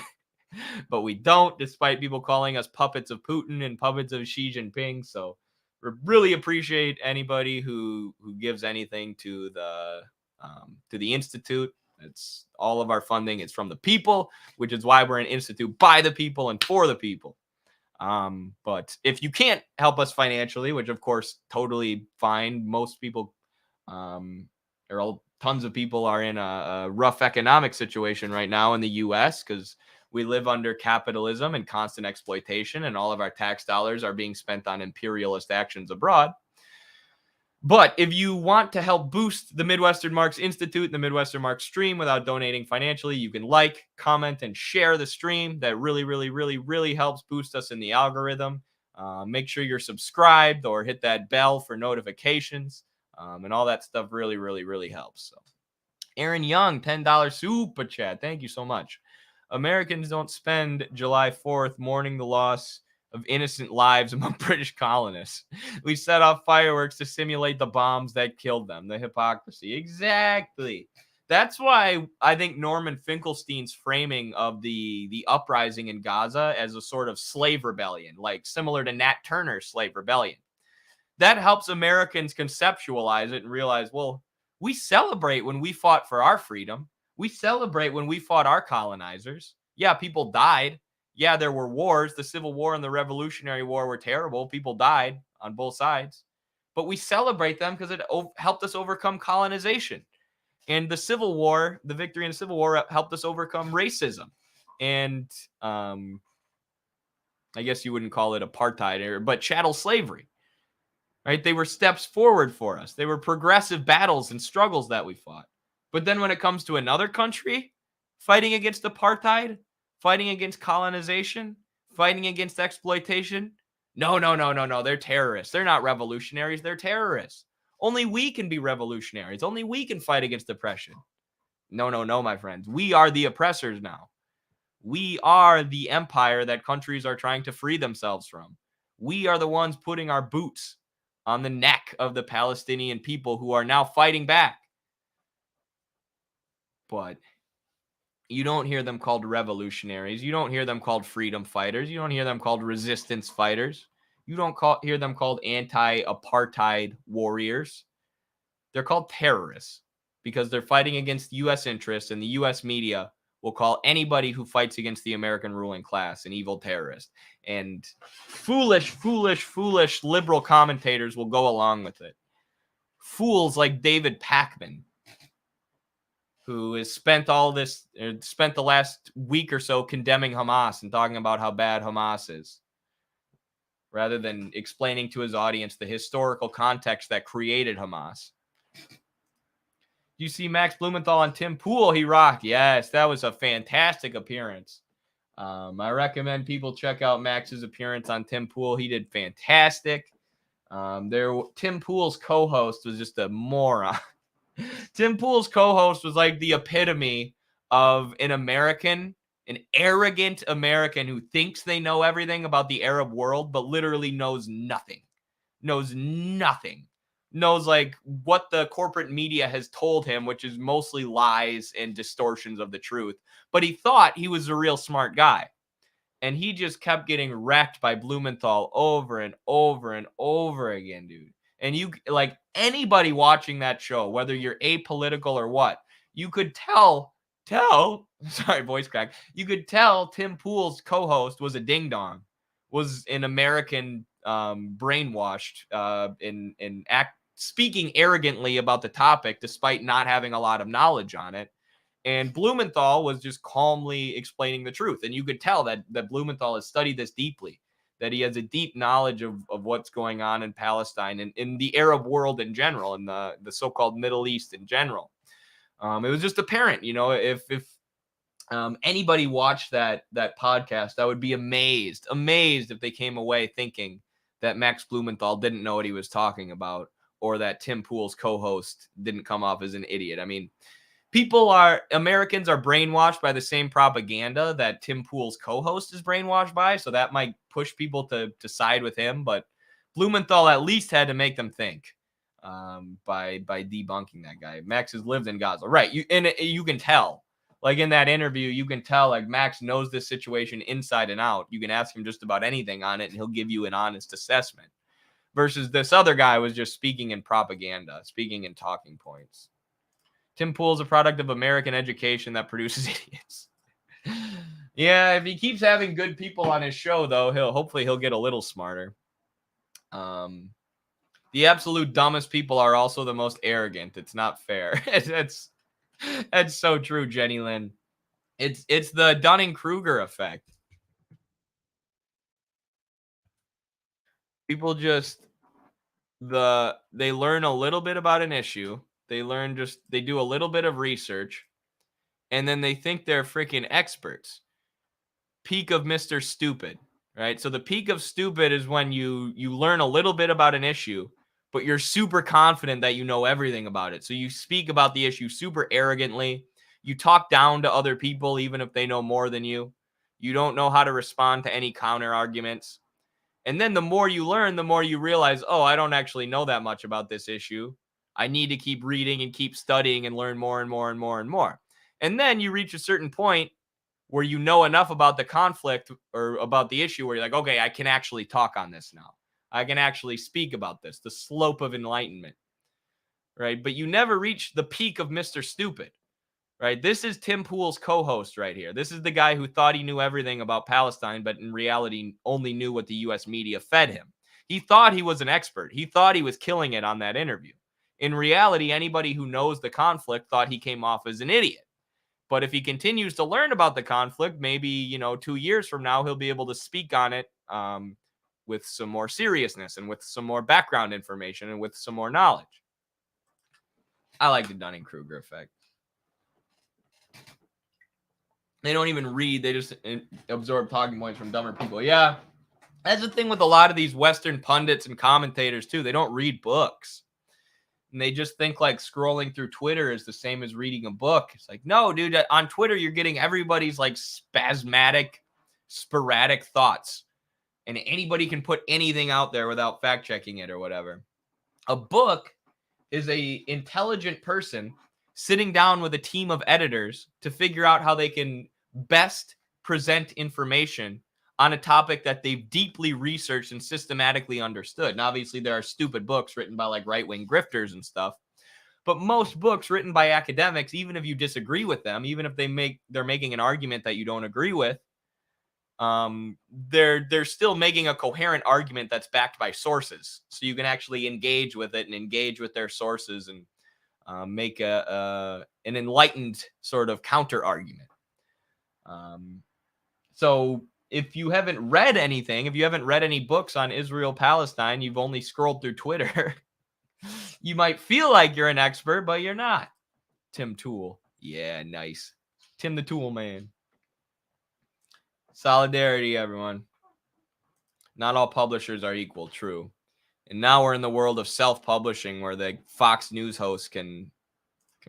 we don't, despite people calling us puppets of Putin and puppets of Xi Jinping. So we really appreciate anybody who gives anything to the Institute. It's all of our funding. It's from the people, which is why we're an institute by the people and for the people. But if you can't help us financially, which of course, totally fine. Most people, tons of people are in a rough economic situation right now in the US because we live under capitalism and constant exploitation, and all of our tax dollars are being spent on imperialist actions abroad. But if you want to help boost the Midwestern Marks Institute and the Midwestern Marks stream without donating financially, you can like, comment, and share the stream. That really, really, really, really helps boost us in the algorithm. Make sure you're subscribed or hit that bell for notifications. And all that stuff really, really, really helps. So, Aaron Young, $10 super chat. Thank you so much. Americans don't spend July 4th mourning the loss of innocent lives among British colonists. We set off fireworks to simulate the bombs that killed them. The hypocrisy. Exactly. That's why I think Norman Finkelstein's framing of the uprising in Gaza as a sort of slave rebellion, like similar to Nat Turner's slave rebellion, that helps Americans conceptualize it and realize, well, we celebrate when we fought for our freedom. We celebrate when we fought our colonizers. Yeah, people died. Yeah, there were wars. The Civil War and the Revolutionary War were terrible. People died on both sides. But we celebrate them because it helped us overcome colonization. And the Civil War, the victory in the Civil War, helped us overcome racism. And I guess you wouldn't call it apartheid, but chattel slavery. Right? They were steps forward for us. They were progressive battles and struggles that we fought. But then when it comes to another country fighting against apartheid, fighting against colonization, fighting against exploitation, no, no, no, no, no. They're terrorists. They're not revolutionaries. They're terrorists. Only we can be revolutionaries. Only we can fight against oppression. No, no, no, my friends. We are the oppressors now. We are the empire that countries are trying to free themselves from. We are the ones putting our boots on the neck of the Palestinian people who are now fighting back. But you don't hear them called revolutionaries. You don't hear them called freedom fighters. You don't hear them called resistance fighters. You don't hear them called anti-apartheid warriors. They're called terrorists because they're fighting against U.S. interests, and the U.S. media will call anybody who fights against the American ruling class an evil terrorist. And foolish liberal commentators will go along with it. Fools like David Pakman, who has spent the last week or so condemning Hamas and talking about how bad Hamas is, rather than explaining to his audience the historical context that created Hamas. You see Max Blumenthal on Tim Pool, he rocked. Yes, that was a fantastic appearance. I recommend people check out Max's appearance on Tim Pool. He did fantastic. Tim Pool's co-host was just a moron. Tim Pool's co-host was like the epitome of an arrogant American who thinks they know everything about the Arab world, but literally knows nothing. Knows like what the corporate media has told him, which is mostly lies and distortions of the truth. But he thought he was a real smart guy. And he just kept getting wrecked by Blumenthal over and over and over again, dude. And you, like, anybody watching that show, whether you're apolitical or what, you could tell, sorry, voice crack. You could tell Tim Pool's co-host was a ding dong, was an American brainwashed in speaking arrogantly about the topic despite not having a lot of knowledge on it. And Blumenthal was just calmly explaining the truth. And you could tell that Blumenthal has studied this deeply, that he has a deep knowledge of what's going on in Palestine and in the Arab world in general, and the so-called Middle East in general. It was just apparent, if anybody watched that podcast, I would be amazed if they came away thinking that Max Blumenthal didn't know what he was talking about, or that Tim Pool's co-host didn't come off as an idiot. I mean, Americans are brainwashed by the same propaganda that Tim Pool's co-host is brainwashed by. So that might push people to side with him. But Blumenthal at least had to make them think by debunking that guy. Max has lived in Gaza. Right. You can tell. Like in that interview, you can tell like Max knows this situation inside and out. You can ask him just about anything on it and he'll give you an honest assessment. Versus this other guy was just speaking in propaganda, speaking in talking points. Tim Pool's a product of American education that produces idiots. Yeah, if he keeps having good people on his show, though, hopefully he'll get a little smarter. The absolute dumbest people are also the most arrogant. It's not fair. That's so true, Jenny Lynn. It's the Dunning-Kruger effect. People they learn a little bit about an issue. They do a little bit of research, and then they think they're freaking experts. Peak of Mr. Stupid, right? So the peak of stupid is when you learn a little bit about an issue, but you're super confident that you know everything about it. So you speak about the issue super arrogantly. You talk down to other people, even if they know more than you. You don't know how to respond to any counter arguments. And then the more you learn, the more you realize, oh, I don't actually know that much about this issue. I need to keep reading and keep studying and learn more and more and more and more. And then you reach a certain point where you know enough about the conflict or about the issue where you're like, okay, I can actually talk on this now. I can actually speak about this, the slope of enlightenment, right? But you never reach the peak of Mr. Stupid, right? This is Tim Pool's co-host right here. This is the guy who thought he knew everything about Palestine, but in reality only knew what the US media fed him. He thought he was an expert. He thought he was killing it on that interview. In reality, anybody who knows the conflict thought he came off as an idiot. But if he continues to learn about the conflict, maybe, 2 years from now, he'll be able to speak on it with some more seriousness and with some more background information and with some more knowledge. I like the Dunning-Kruger effect. They don't even read. They just absorb talking points from dumber people. Yeah, that's the thing with a lot of these Western pundits and commentators, too. They don't read books. And they just think like scrolling through Twitter is the same as reading a book. It's like, no, dude, on Twitter, you're getting everybody's like spasmodic, sporadic thoughts. And anybody can put anything out there without fact checking it or whatever. A book is a intelligent person sitting down with a team of editors to figure out how they can best present information on a topic that they've deeply researched and systematically understood. And obviously there are stupid books written by like right-wing grifters and stuff, but most books written by academics, even if you disagree with them, even if they're making an argument that you don't agree with, they're still making a coherent argument that's backed by sources, so you can actually engage with it and engage with their sources and make an enlightened sort of counter argument. So if you haven't read anything, if you haven't read any books on Israel, Palestine, you've only scrolled through Twitter, you might feel like you're an expert, but you're not. Tim Tool. Yeah, nice. Tim the Tool Man. Solidarity, everyone. Not all publishers are equal, true. And now we're in the world of self-publishing where the Fox News hosts can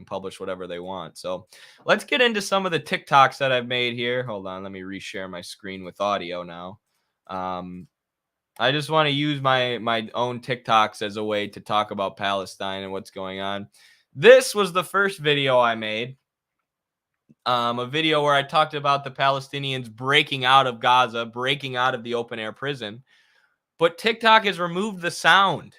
publish whatever they want. So let's get into some of the TikToks that I've made here. Hold on, let me reshare my screen with audio now. I just want to use my own TikToks as a way to talk about Palestine and what's going on. This was the first video I made. A video where I talked about the Palestinians breaking out of Gaza, breaking out of the open air prison. But TikTok has removed the sound.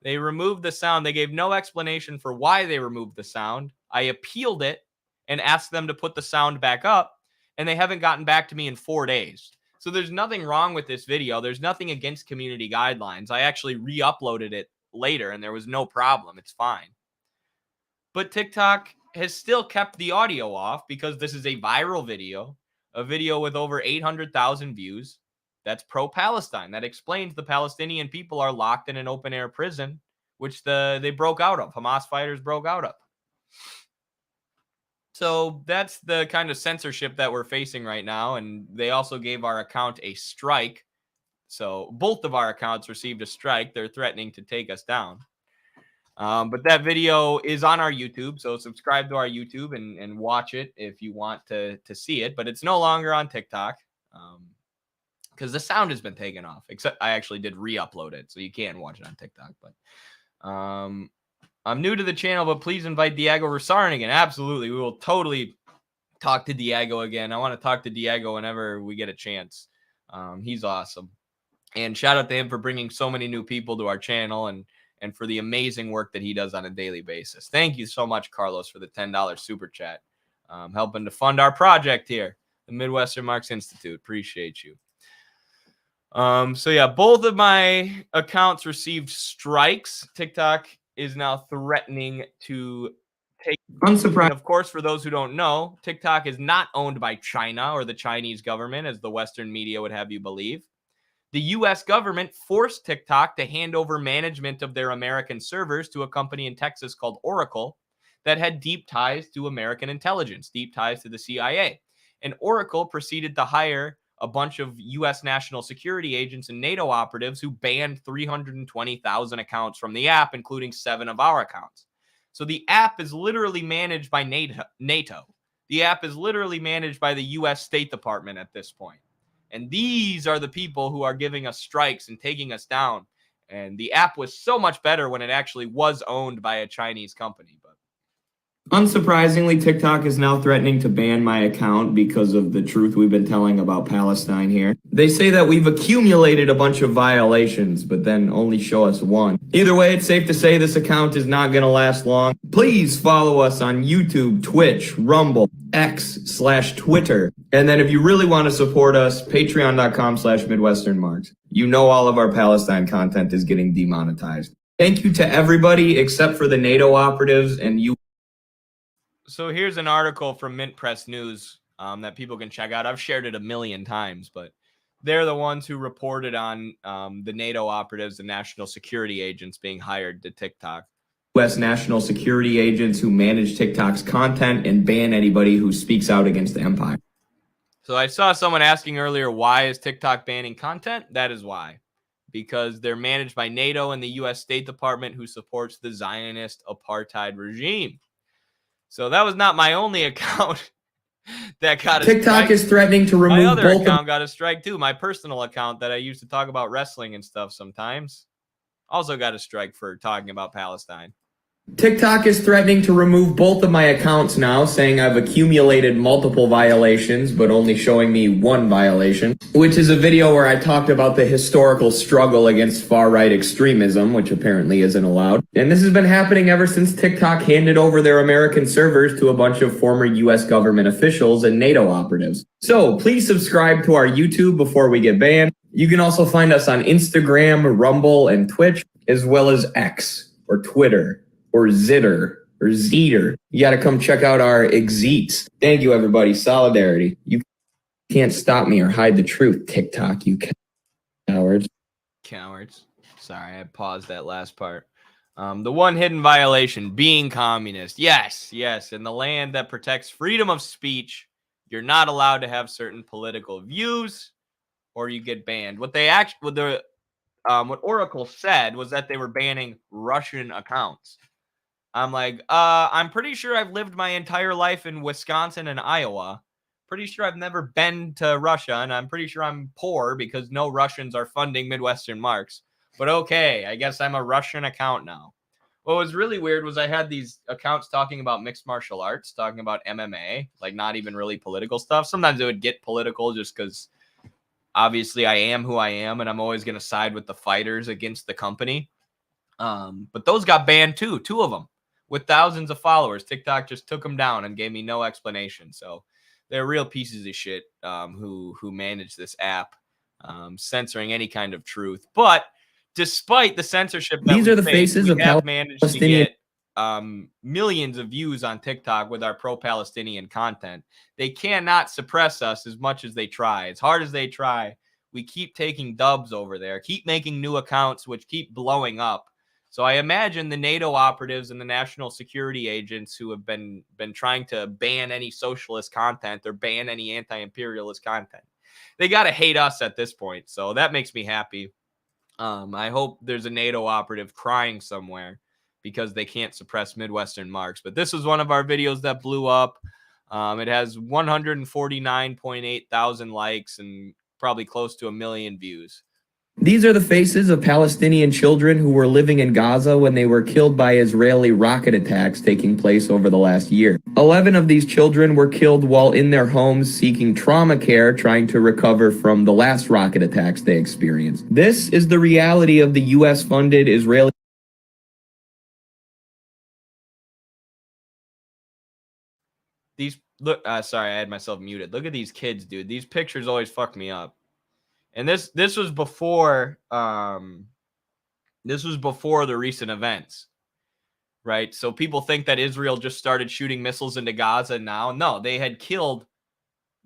They removed the sound. They gave no explanation for why they removed the sound. I appealed it and asked them to put the sound back up, and they haven't gotten back to me in 4 days. So there's nothing wrong with this video. There's nothing against community guidelines. I actually re-uploaded it later, and there was no problem. It's fine. But TikTok has still kept the audio off because this is a viral video, a video with over 800,000 views. That's pro-Palestine. That explains the Palestinian people are locked in an open-air prison, which they broke out of. Hamas fighters broke out of. So that's the kind of censorship that we're facing right now. And they also gave our account a strike. So both of our accounts received a strike. They're threatening to take us down. But that video is on our YouTube. So subscribe to our YouTube and watch it if you want to see it. But it's no longer on TikTok. Because the sound has been taken off, except I actually did re-upload it, so you can watch it on TikTok. But I'm new to the channel, but please invite Diego Rosarin again. Absolutely. We will totally talk to Diego again. I want to talk to Diego whenever we get a chance. He's awesome. And shout out to him for bringing so many new people to our channel and for the amazing work that he does on a daily basis. Thank you so much, Carlos, for the $10 super chat, helping to fund our project here, the Midwestern Marx Institute. Appreciate you. So yeah, both of my accounts received strikes. TikTok is now threatening to take. Unsurprising. Of course, for those who don't know, TikTok is not owned by China or the Chinese government, as the Western media would have you believe. The U.S. government forced TikTok to hand over management of their American servers to a company in Texas called Oracle that had deep ties to American intelligence, deep ties to the CIA. And Oracle proceeded to hire a bunch of U.S. national security agents and NATO operatives who banned 320,000 accounts from the app, including 7 of our accounts. So the app is literally managed by NATO. The app is literally managed by the U.S. State Department at this point. And these are the people who are giving us strikes and taking us down. And the app was so much better when it actually was owned by a Chinese company. But unsurprisingly, TikTok is now threatening to ban my account because of the truth we've been telling about Palestine here. They say that we've accumulated a bunch of violations, but then only show us one. Either way, it's safe to say this account is not going to last long. Please follow us on YouTube, Twitch, Rumble, X/Twitter. And then if you really want to support us, patreon.com/MidwesternMarks. You know all of our Palestine content is getting demonetized. Thank you to everybody except for the NATO operatives and you. So here's an article from Mint Press News that people can check out. I've shared it a million times, but they're the ones who reported on the NATO operatives and national security agents being hired to TikTok. U.S. national security agents who manage TikTok's content and ban anybody who speaks out against the empire. So I saw someone asking earlier, why is TikTok banning content? That is why. Because they're managed by NATO and the U.S. State Department, who supports the Zionist apartheid regime. So that was not my only account that got a strike. TikTok is threatening to remove my other account got a strike too. My personal account that I used to talk about wrestling and stuff sometimes also got a strike for talking about Palestine. TikTok is threatening to remove both of my accounts now, saying I've accumulated multiple violations, but only showing me one violation, which is a video where I talked about the historical struggle against far-right extremism, which apparently isn't allowed. And this has been happening ever since TikTok handed over their American servers to a bunch of former U.S. government officials and NATO operatives. So please subscribe to our YouTube before we get banned. You can also find us on Instagram, Rumble, and Twitch, as well as X or Twitter. Or Zitter, or Zeter. You gotta come check out our exeats. Thank you, everybody. Solidarity. You can't stop me or hide the truth, TikTok, you cowards. Cowards. Sorry, I paused that last part. The one hidden violation, being communist. Yes, in the land that protects freedom of speech, you're not allowed to have certain political views, or you get banned. What Oracle said was that they were banning Russian accounts. I'm like, I'm pretty sure I've lived my entire life in Wisconsin and Iowa. Pretty sure I've never been to Russia, and I'm pretty sure I'm poor because no Russians are funding Midwestern Marks. But okay, I guess I'm a Russian account now. What was really weird was I had these accounts talking about mixed martial arts, talking about MMA, like not even really political stuff. Sometimes it would get political just because obviously I am who I am, and I'm always going to side with the fighters against the company. But those got banned too, 2 of them. With thousands of followers, TikTok just took them down and gave me no explanation. So they're real pieces of shit who manage this app, censoring any kind of truth. But despite the censorship, these are the faces of have managed to get millions of views on TikTok with our pro-Palestinian content. They cannot suppress us as much as they try. As hard as they try, we keep taking dubs over there, keep making new accounts, which keep blowing up. So I imagine the NATO operatives and the national security agents who have been trying to ban any socialist content or ban any anti-imperialist content, they got to hate us at this point. So that makes me happy. I hope there's a NATO operative crying somewhere because they can't suppress Midwestern Marks. But this was one of our videos that blew up. It has 149.8 thousand likes and probably close to 1 million views. These are the faces of Palestinian children who were living in Gaza when they were killed by Israeli rocket attacks taking place over the last year. 11 of these children were killed while in their homes seeking trauma care, trying to recover from the last rocket attacks they experienced. This is the reality of the U.S.-funded Israeli. Sorry, I had myself muted. Look at these kids, dude. These pictures always fuck me up. And this was before the recent events, right? So people think that Israel just started shooting missiles into Gaza now. No, they had killed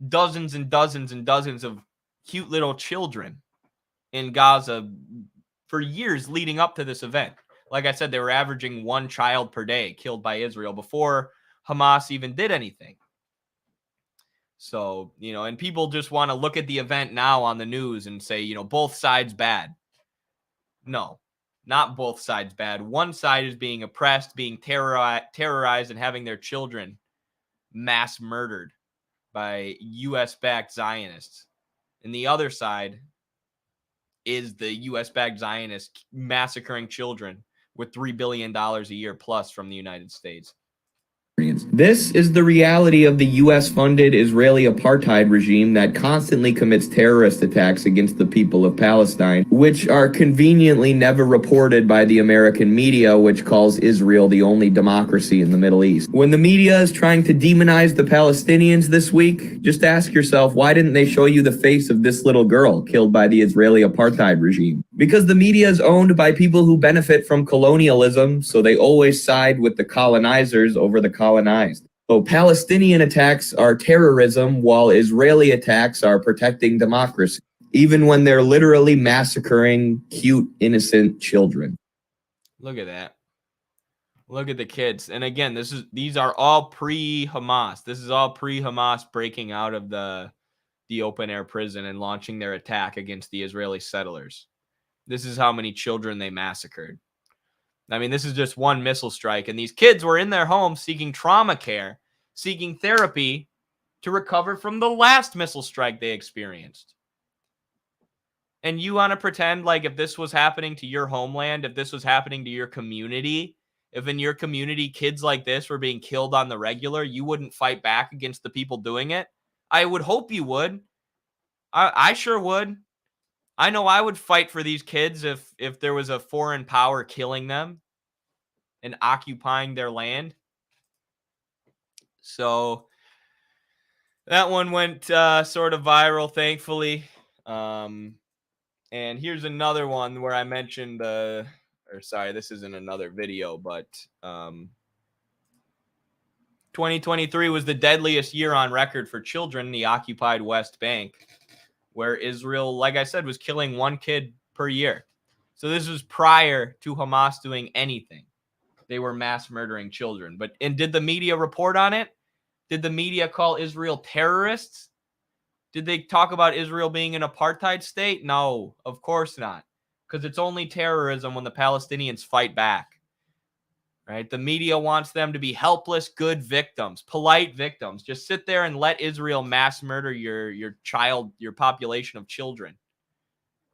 dozens and dozens and dozens of cute little children in Gaza for years leading up to this event. Like I said, they were averaging 1 child per day killed by Israel before Hamas even did anything. So, and people just want to look at the event now on the news and say, both sides bad. No, not both sides bad. One side is being oppressed, being terrorized, and having their children mass murdered by U.S.-backed Zionists. And the other side is the US-backed Zionist massacring children with $3 billion a year plus from the United States. This is the reality of the US-funded Israeli apartheid regime that constantly commits terrorist attacks against the people of Palestine, which are conveniently never reported by the American media, which calls Israel the only democracy in the Middle East. When the media is trying to demonize the Palestinians this week, just ask yourself, why didn't they show you the face of this little girl killed by the Israeli apartheid regime? Because the media is owned by people who benefit from colonialism, so they always side with the colonizers over the colonized. So Palestinian attacks are terrorism, while Israeli attacks are protecting democracy, even when they're literally massacring cute, innocent children. Look at that. Look at the kids. And again, these are all pre-Hamas. This is all pre-Hamas breaking out of the open-air prison and launching their attack against the Israeli settlers. This is how many children they massacred. I mean, this is just one missile strike, and these kids were in their homes seeking trauma care, seeking therapy to recover from the last missile strike they experienced. And you want to pretend like if this was happening to your homeland, if this was happening to your community, if in your community kids like this were being killed on the regular, you wouldn't fight back against the people doing it? I would hope you would. I sure would. I know I would fight for these kids if there was a foreign power killing them and occupying their land. So that one went sort of viral, thankfully. And here's another one where I mentioned this isn't another video, but 2023 was the deadliest year on record for children in the occupied West Bank, where Israel, like I said, was killing one kid per year. So this was prior to Hamas doing anything. They were mass murdering children. And did the media report on it? Did the media call Israel terrorists? Did they talk about Israel being an apartheid state? No, of course not. Because it's only terrorism when the Palestinians fight back. Right? The media wants them to be helpless, good victims, polite victims. Just sit there and let Israel mass murder your population of children.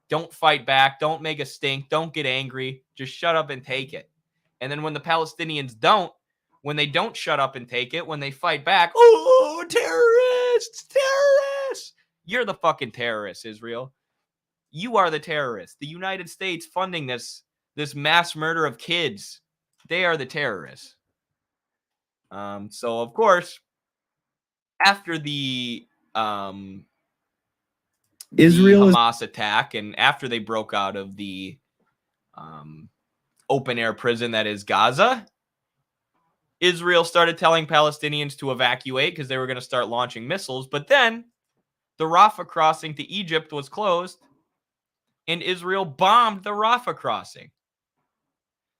Don't fight back. Don't make a stink. Don't get angry. Just shut up and take it. And then when the Palestinians when they don't shut up and take it, when they fight back, oh, terrorists, terrorists. You're the fucking terrorists, Israel. You are the terrorists. The United States funding this mass murder of kids. They are the terrorists. So, of course, after the Hamas attack and after they broke out of the open-air prison that is Gaza, Israel started telling Palestinians to evacuate because they were going to start launching missiles. But then the Rafah crossing to Egypt was closed, and Israel bombed the Rafah crossing.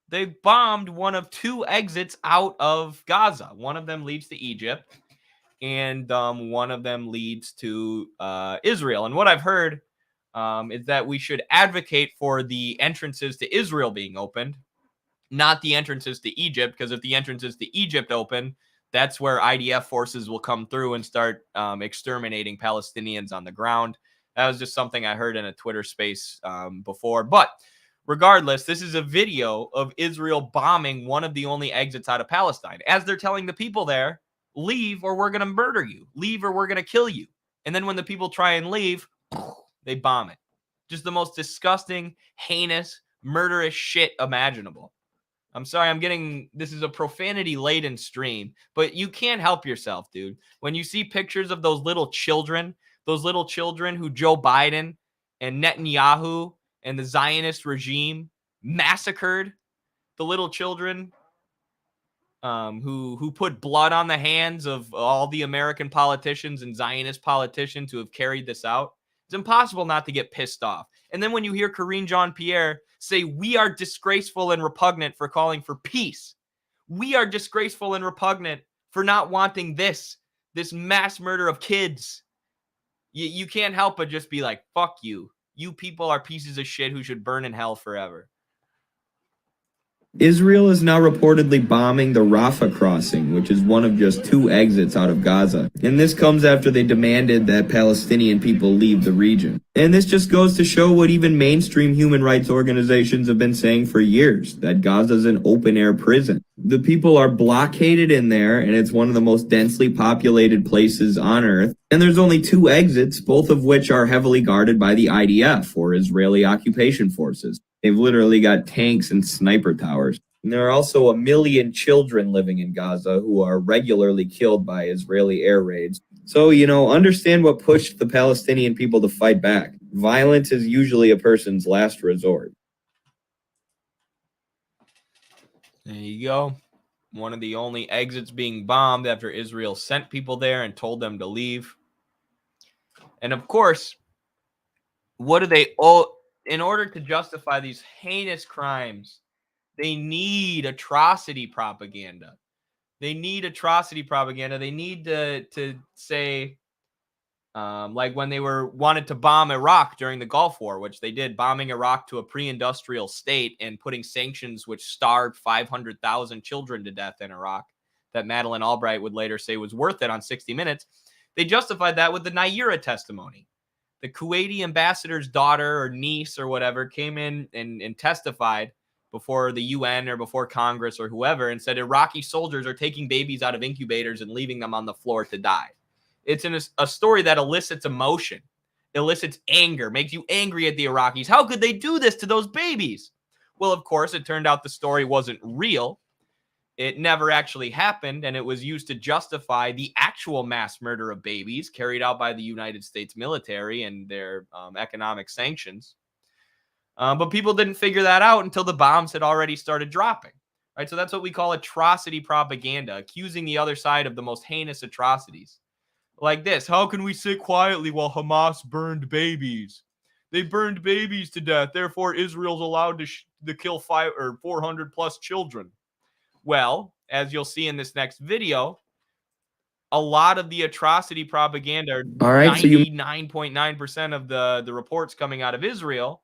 They bombed one of two exits out of Gaza. One of them leads to Egypt, and one of them leads to Israel. And what I've heard is that we should advocate for the entrances to Israel being opened, not the entrances to Egypt, because if the entrances to Egypt open, that's where IDF forces will come through and start exterminating Palestinians on the ground. That was just something I heard in a Twitter space before. But regardless, this is a video of Israel bombing one of the only exits out of Palestine, as they're telling the people there, leave or we're going to murder you. Leave or we're going to kill you. And then when the people try and leave, they bomb it. Just the most disgusting, heinous, murderous shit imaginable. I'm sorry, this is a profanity-laden stream, but you can't help yourself, dude. When you see pictures of those little children who Joe Biden and Netanyahu and the Zionist regime massacred, the little children who put blood on the hands of all the American politicians and Zionist politicians who have carried this out, it's impossible not to get pissed off. And then when you hear Karine Jean-Pierre say, we are disgraceful and repugnant for calling for peace. We are disgraceful and repugnant for not wanting this mass murder of kids. You can't help but just be like, fuck you. You people are pieces of shit who should burn in hell forever. Israel is now reportedly bombing the Rafah crossing, which is one of just 2 exits out of Gaza. And this comes after they demanded that Palestinian people leave the region. And this just goes to show what even mainstream human rights organizations have been saying for years, that Gaza's an open-air prison. The people are blockaded in there, and it's one of the most densely populated places on Earth. And there's only 2 exits, both of which are heavily guarded by the IDF, or Israeli occupation forces. They've literally got tanks and sniper towers. And there are also 1 million children living in Gaza who are regularly killed by Israeli air raids. So, understand what pushed the Palestinian people to fight back. Violence is usually a person's last resort. There you go. One of the only exits being bombed after Israel sent people there and told them to leave. And of course, what do they all, in order to justify these heinous crimes, they need atrocity propaganda. They need atrocity propaganda. They need to say, like when they wanted to bomb Iraq during the Gulf War, which they did, bombing Iraq to a pre-industrial state and putting sanctions which starved 500,000 children to death in Iraq, that Madeleine Albright would later say was worth it on 60 Minutes. They justified that with the Nayyirah testimony. The Kuwaiti ambassador's daughter or niece or whatever came in and testified before the UN or before Congress or whoever and said Iraqi soldiers are taking babies out of incubators and leaving them on the floor to die. It's a story that elicits emotion, elicits anger, makes you angry at the Iraqis. How could they do this to those babies? Well, of course, it turned out the story wasn't real. It never actually happened, and it was used to justify the actual mass murder of babies carried out by the United States military and their economic sanctions. But people didn't figure that out until the bombs had already started dropping. Right? So that's what we call atrocity propaganda, accusing the other side of the most heinous atrocities. Like this: how can we sit quietly while Hamas burned babies? They burned babies to death, therefore Israel's allowed to kill 500 or 400 plus children. Well, as you'll see in this next video, a lot of the atrocity propaganda, 99.9% of the reports coming out of Israel,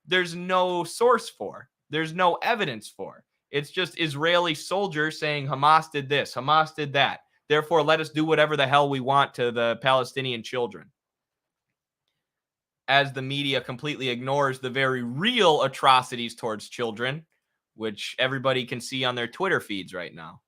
there's no source for. There's no evidence for. It's just Israeli soldiers saying Hamas did this, Hamas did that. Therefore, let us do whatever the hell we want to the Palestinian children. As the media completely ignores the very real atrocities towards children, which everybody can see on their Twitter feeds right now.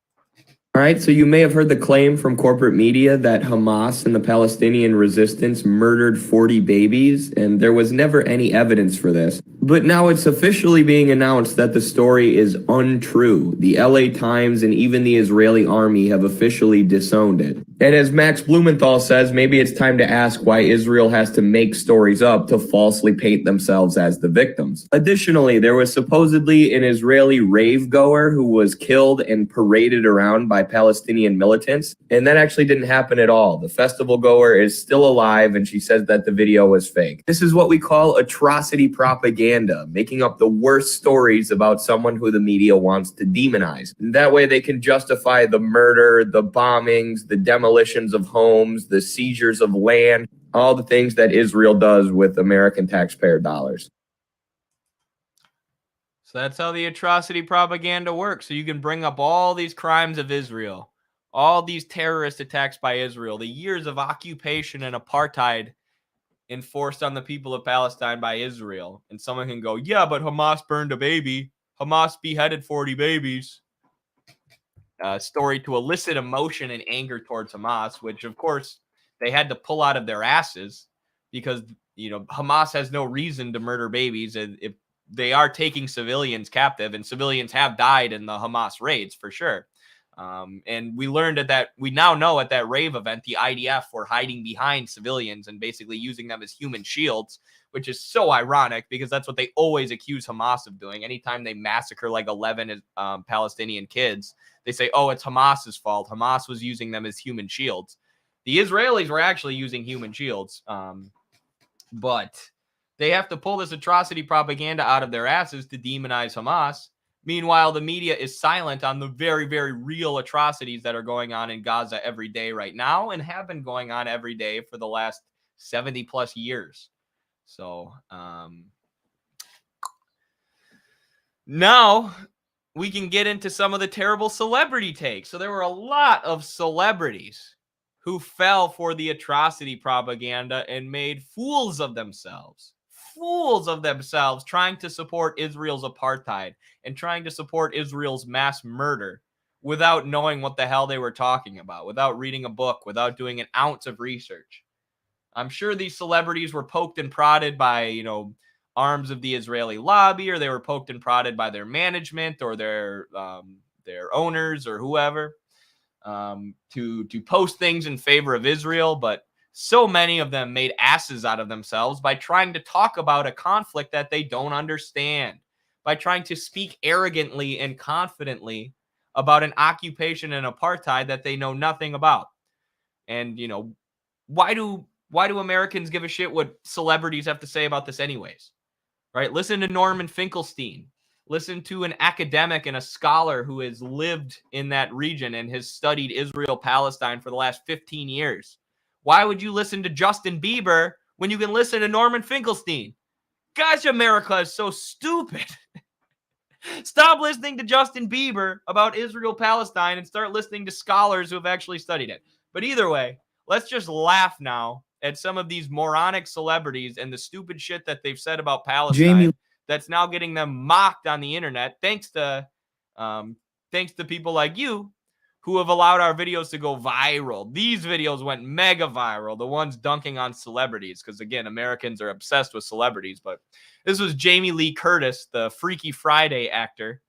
All right, so you may have heard the claim from corporate media that Hamas and the Palestinian resistance murdered 40 babies, and there was never any evidence for this. But now it's officially being announced that the story is untrue. The LA Times and even the Israeli army have officially disowned it. And as Max Blumenthal says, maybe it's time to ask why Israel has to make stories up to falsely paint themselves as the victims. Additionally, there was supposedly an Israeli rave goer who was killed and paraded around by Palestinian militants, and that actually didn't happen at all. The festival goer is still alive, and she says that the video was fake. This is what we call atrocity propaganda, making up the worst stories about someone who the media wants to demonize. That way they can justify the murder, the bombings, the demolitions of homes, the seizures of land, all the things that Israel does with American taxpayer dollars. So that's how the atrocity propaganda works. So you can bring up all these crimes of Israel, all these terrorist attacks by Israel, the years of occupation and apartheid enforced on the people of Palestine by Israel. And someone can go, yeah, but Hamas burned a baby. Hamas beheaded 40 babies. Story to elicit emotion and anger towards Hamas, which of course they had to pull out of their asses because, Hamas has no reason to murder babies. If they are taking civilians captive, and civilians have died in the Hamas raids for sure. And we learned we now know at that rave event, the IDF were hiding behind civilians and basically using them as human shields, which is so ironic because that's what they always accuse Hamas of doing. Anytime they massacre like 11 Palestinian kids, they say, oh, it's Hamas's fault. Hamas was using them as human shields. The Israelis were actually using human shields, but they have to pull this atrocity propaganda out of their asses to demonize Hamas. Meanwhile, the media is silent on the very, very real atrocities that are going on in Gaza every day right now and have been going on every day for the last 70 plus years. So now we can get into some of the terrible celebrity takes. So there were a lot of celebrities who fell for the atrocity propaganda and made fools of themselves. Fools of themselves trying to support Israel's apartheid and trying to support Israel's mass murder without knowing what the hell they were talking about, without reading a book, without doing an ounce of research. I'm sure these celebrities were poked and prodded by, arms of the Israeli lobby, or they were poked and prodded by their management or their owners or whoever to post things in favor of Israel. But so many of them made asses out of themselves by trying to talk about a conflict that they don't understand, by trying to speak arrogantly and confidently about an occupation and apartheid that they know nothing about. And, why do Americans give a shit what celebrities have to say about this anyways? Right? Listen to Norman Finkelstein. Listen to an academic and a scholar who has lived in that region and has studied Israel, Palestine for the last 15 years. Why would you listen to Justin Bieber when you can listen to Norman Finkelstein? Gosh, America is so stupid. Stop listening to Justin Bieber about Israel, Palestine, and start listening to scholars who have actually studied it. But either way, let's just laugh now at some of these moronic celebrities and the stupid shit that they've said about Palestine that's now getting them mocked on the internet, thanks to people like you who have allowed our videos to go viral. These videos went mega viral, the ones dunking on celebrities, because again, Americans are obsessed with celebrities. But this was Jamie Lee Curtis, the Freaky Friday actor,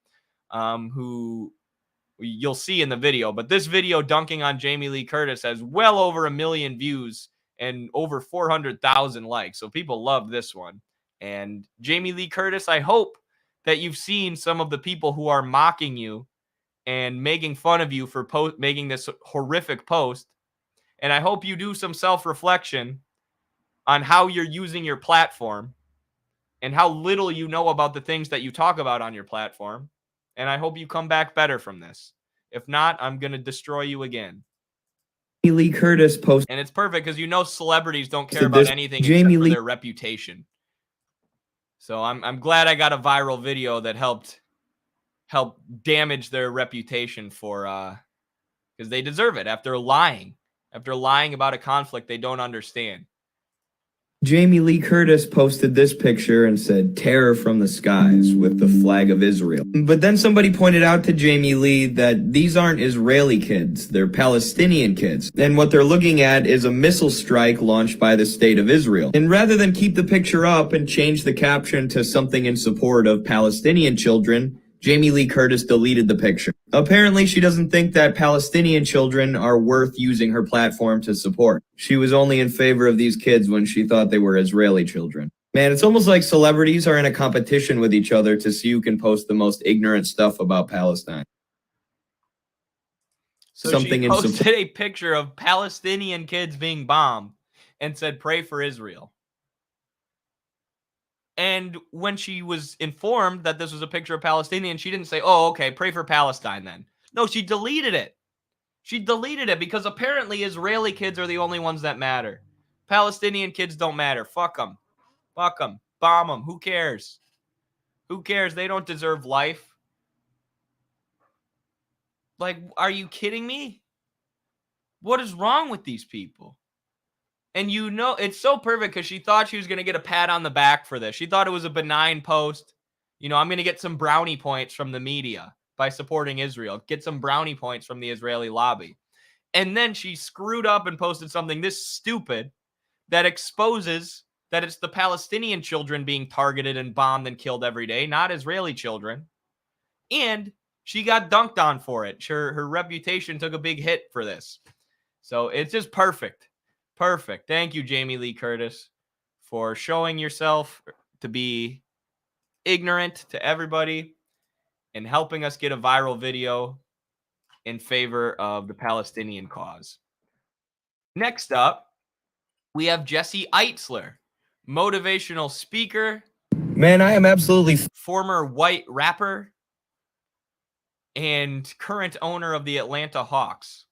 who you'll see in the video. But this video dunking on Jamie Lee Curtis has well over 1 million views and over 400,000 likes. So people love this one. And Jamie Lee Curtis, I hope that you've seen some of the people who are mocking you and making fun of you for making this horrific post. And I hope you do some self-reflection on how you're using your platform and how little you know about the things that you talk about on your platform. And I hope you come back better from this. If not, I'm going to destroy you again. Lee Curtis posted, and it's perfect because celebrities don't care about anything except for their reputation. So I'm glad I got a viral video that helped damage their reputation for because they deserve it after lying about a conflict they don't understand. Jamie Lee Curtis posted this picture and said, "Terror from the skies," with the flag of Israel. But then somebody pointed out to Jamie Lee that these aren't Israeli kids, they're Palestinian kids. And what they're looking at is a missile strike launched by the state of Israel. And rather than keep the picture up and change the caption to something in support of Palestinian children, Jamie Lee Curtis deleted the picture. Apparently, she doesn't think that Palestinian children are worth using her platform to support. She was only in favor of these kids when she thought they were Israeli children. Man, it's almost like celebrities are in a competition with each other to see who can post the most ignorant stuff about Palestine. So she posted a picture of Palestinian kids being bombed and said, "Pray for Israel." And when she was informed that this was a picture of Palestinians, she didn't say, "Oh, okay, pray for Palestine then." No, she deleted it. She deleted it because apparently Israeli kids are the only ones that matter. Palestinian kids don't matter. Fuck them. Fuck them. Bomb them. Who cares? Who cares? They don't deserve life. Like, are you kidding me? What is wrong with these people? And it's so perfect because she thought she was going to get a pat on the back for this. She thought it was a benign post. I'm going to get some brownie points from the media by supporting Israel. Get some brownie points from the Israeli lobby. And then she screwed up and posted something this stupid that exposes that it's the Palestinian children being targeted and bombed and killed every day, not Israeli children. And she got dunked on for it. Her reputation took a big hit for this. So it's just perfect. Perfect. Thank you, Jamie Lee Curtis, for showing yourself to be ignorant to everybody and helping us get a viral video in favor of the Palestinian cause. Next up, we have Jesse Eitzler, motivational speaker. Man, I am absolutely former white rapper and current owner of the Atlanta Hawks.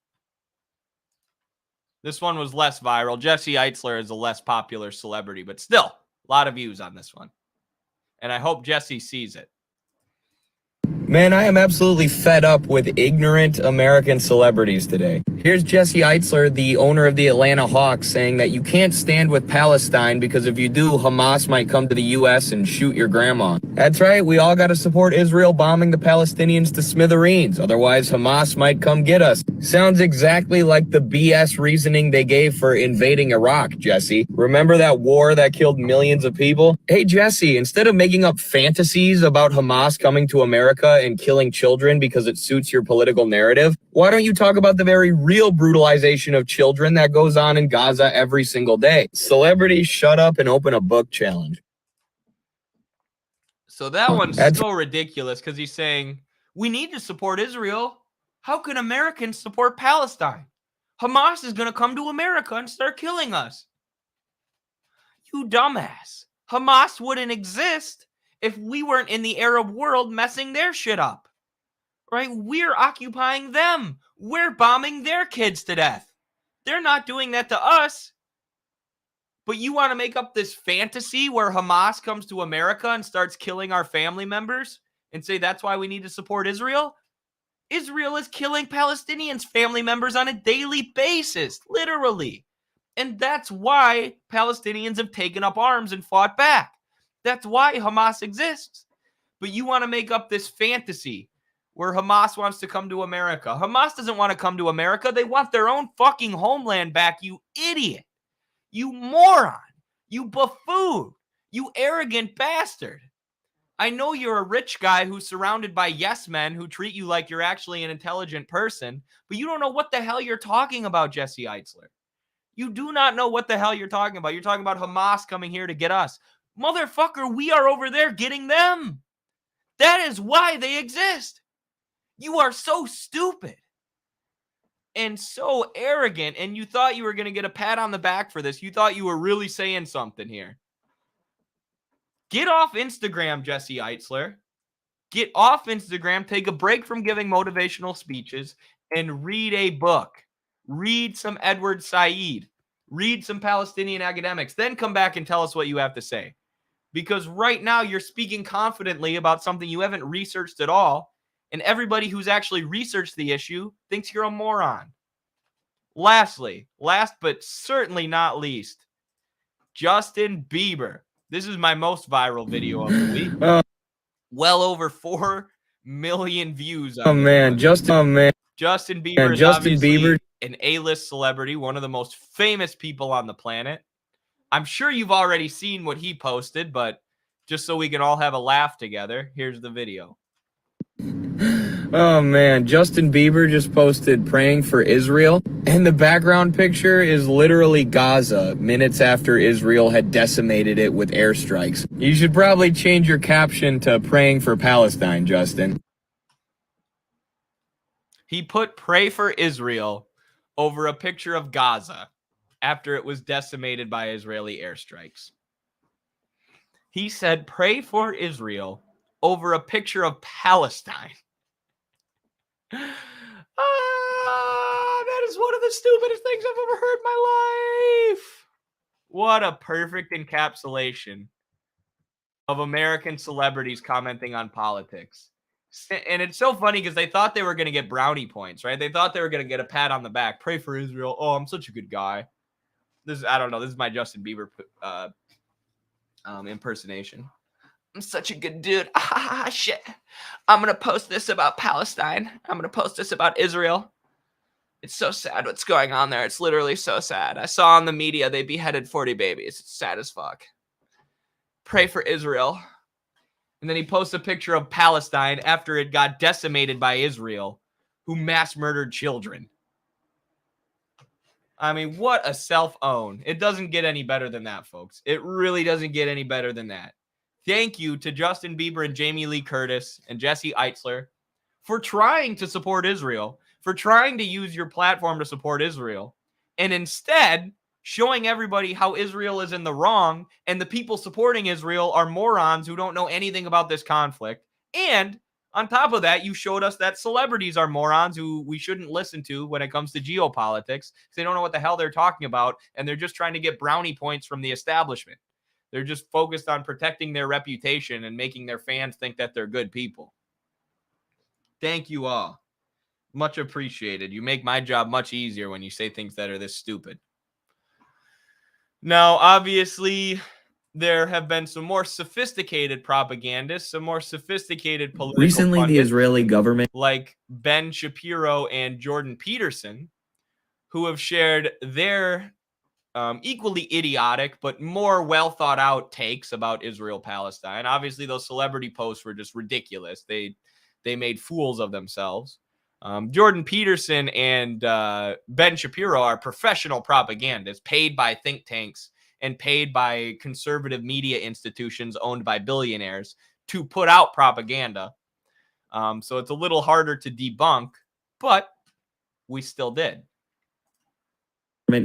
This one was less viral. Jesse Eitzler is a less popular celebrity, but still, a lot of views on this one. And I hope Jesse sees it. Man, I am absolutely fed up with ignorant American celebrities today. Here's Jesse Eitzler, the owner of the Atlanta Hawks, saying that you can't stand with Palestine because if you do, Hamas might come to the U.S. and shoot your grandma. That's right, we all gotta support Israel bombing the Palestinians to smithereens, otherwise Hamas might come get us. Sounds exactly like the BS reasoning they gave for invading Iraq, Jesse. Remember that war that killed millions of people? Hey Jesse, instead of making up fantasies about Hamas coming to America and killing children because it suits your political narrative, why don't you talk about the very real brutalization of children that goes on in Gaza every single day? Celebrities, shut up and open a book challenge. So that one's That's so ridiculous because he's saying, we need to support Israel. How can Americans support Palestine? Hamas is going to come to America and start killing us. You dumbass. Hamas wouldn't exist if we weren't in the Arab world messing their shit up. Right? We're occupying them. We're bombing their kids to death. They're not doing that to us. But you want to make up this fantasy where Hamas comes to America and starts killing our family members and say that's why we need to support Israel? Israel is killing Palestinians' family members on a daily basis, literally. And that's why Palestinians have taken up arms and fought back. That's why Hamas exists. But you want to make up this fantasy where Hamas wants to come to America. Hamas doesn't want to come to America. They want their own fucking homeland back, you idiot. You moron. You buffoon. You arrogant bastard. I know you're a rich guy who's surrounded by yes men who treat you like you're actually an intelligent person, but you don't know what the hell you're talking about, Jesse Eitzler. You do not know what the hell you're talking about. You're talking about Hamas coming here to get us. Motherfucker, we are over there getting them. That is why they exist. You are so stupid and so arrogant, and you thought you were going to get a pat on the back for this. You thought you were really saying something here. Get off Instagram, Jesse Eitzler. Get off Instagram. Take a break from giving motivational speeches and read a book. Read some Edward Said. Read some Palestinian academics. Then come back and tell us what you have to say. Because right now you're speaking confidently about something you haven't researched at all. And everybody who's actually researched the issue thinks you're a moron. Lastly, last but certainly not least, Justin Bieber. This is my most viral video of the week. Well over 4 million views. Justin Bieber is obviously an A-list celebrity, one of the most famous people on the planet. I'm sure you've already seen what he posted, but just so we can all have a laugh together, here's the video. Oh man, Justin Bieber just posted praying for Israel, and the background picture is literally Gaza, minutes after Israel had decimated it with airstrikes. You should probably change your caption to praying for Palestine, Justin. He put pray for Israel over a picture of Gaza after it was decimated by Israeli airstrikes. He said pray for Israel over a picture of Palestine. That is one of the stupidest things I've ever heard in my life. What a perfect encapsulation of American celebrities commenting on politics. And it's so funny because they thought they were going to get brownie points, right? They thought they were going to get a pat on the back. Pray for Israel. Oh, I'm such a good guy. I don't know. This is my Justin Bieber impersonation. I'm such a good dude. Ah, shit. I'm going to post this about Palestine. I'm going to post this about Israel. It's so sad what's going on there. It's literally so sad. I saw on the media they beheaded 40 babies. It's sad as fuck. Pray for Israel. And then he posts a picture of Palestine after it got decimated by Israel, who mass murdered children. I mean, what a self-own. It doesn't get any better than that, folks. It really doesn't get any better than that. Thank you to Justin Bieber and Jamie Lee Curtis and Jesse Eitzler for trying to support Israel, for trying to use your platform to support Israel, and instead showing everybody how Israel is in the wrong and the people supporting Israel are morons who don't know anything about this conflict. And on top of that, you showed us that celebrities are morons who we shouldn't listen to when it comes to geopolitics because they don't know what the hell they're talking about, and they're just trying to get brownie points from the establishment. They're just focused on protecting their reputation and making their fans think that they're good people. Thank you all. Much appreciated. You make my job much easier when you say things that are this stupid. Now, obviously, there have been some more sophisticated propagandists, some more sophisticated political Recently, the pundits, Israeli government, like Ben Shapiro and Jordan Peterson, who have shared their equally idiotic but more well thought out takes about Israel Palestine. Obviously, those celebrity posts were just ridiculous. They made fools of themselves. Jordan Peterson and Ben Shapiro are professional propagandists paid by think tanks and paid by conservative media institutions owned by billionaires to put out propaganda. So it's a little harder to debunk, but we still did.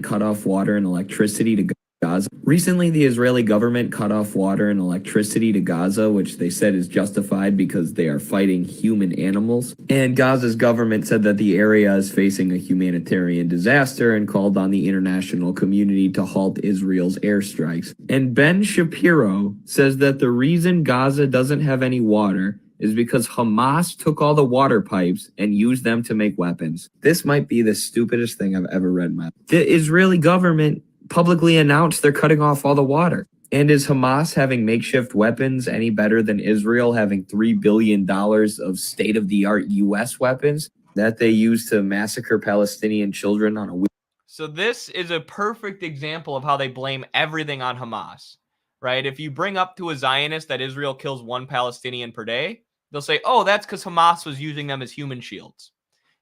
cut off water and electricity to Gaza. Recently, the Israeli government cut off water and electricity to Gaza, which they said is justified because they are fighting human animals. And Gaza's government said that the area is facing a humanitarian disaster and called on the international community to halt Israel's airstrikes. And Ben Shapiro says that the reason Gaza doesn't have any water is because Hamas took all the water pipes and used them to make weapons. This might be the stupidest thing I've ever read in my life. The Israeli government publicly announced they're cutting off all the water. And is Hamas having makeshift weapons any better than Israel having $3 billion of state-of-the-art U.S. weapons that they use to massacre Palestinian children on a week? So this is a perfect example of how they blame everything on Hamas, right? If you bring up to a Zionist that Israel kills one Palestinian per day, they'll say, oh, that's because Hamas was using them as human shields.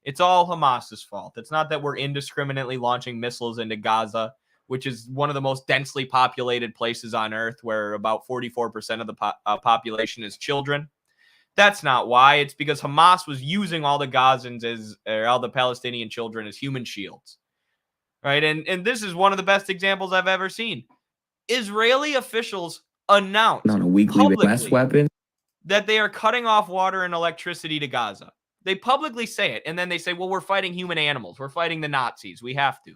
It's all Hamas's fault. It's not that we're indiscriminately launching missiles into Gaza, which is one of the most densely populated places on earth, where about 44% of the population is children. That's not why. It's because Hamas was using all the Gazans all the Palestinian children as human shields. Right. And this is one of the best examples I've ever seen. Israeli officials announced on a weekly basis weapon that they are cutting off water and electricity to Gaza. They publicly say it, and then they say, well, we're fighting human animals. We're fighting the Nazis. We have to.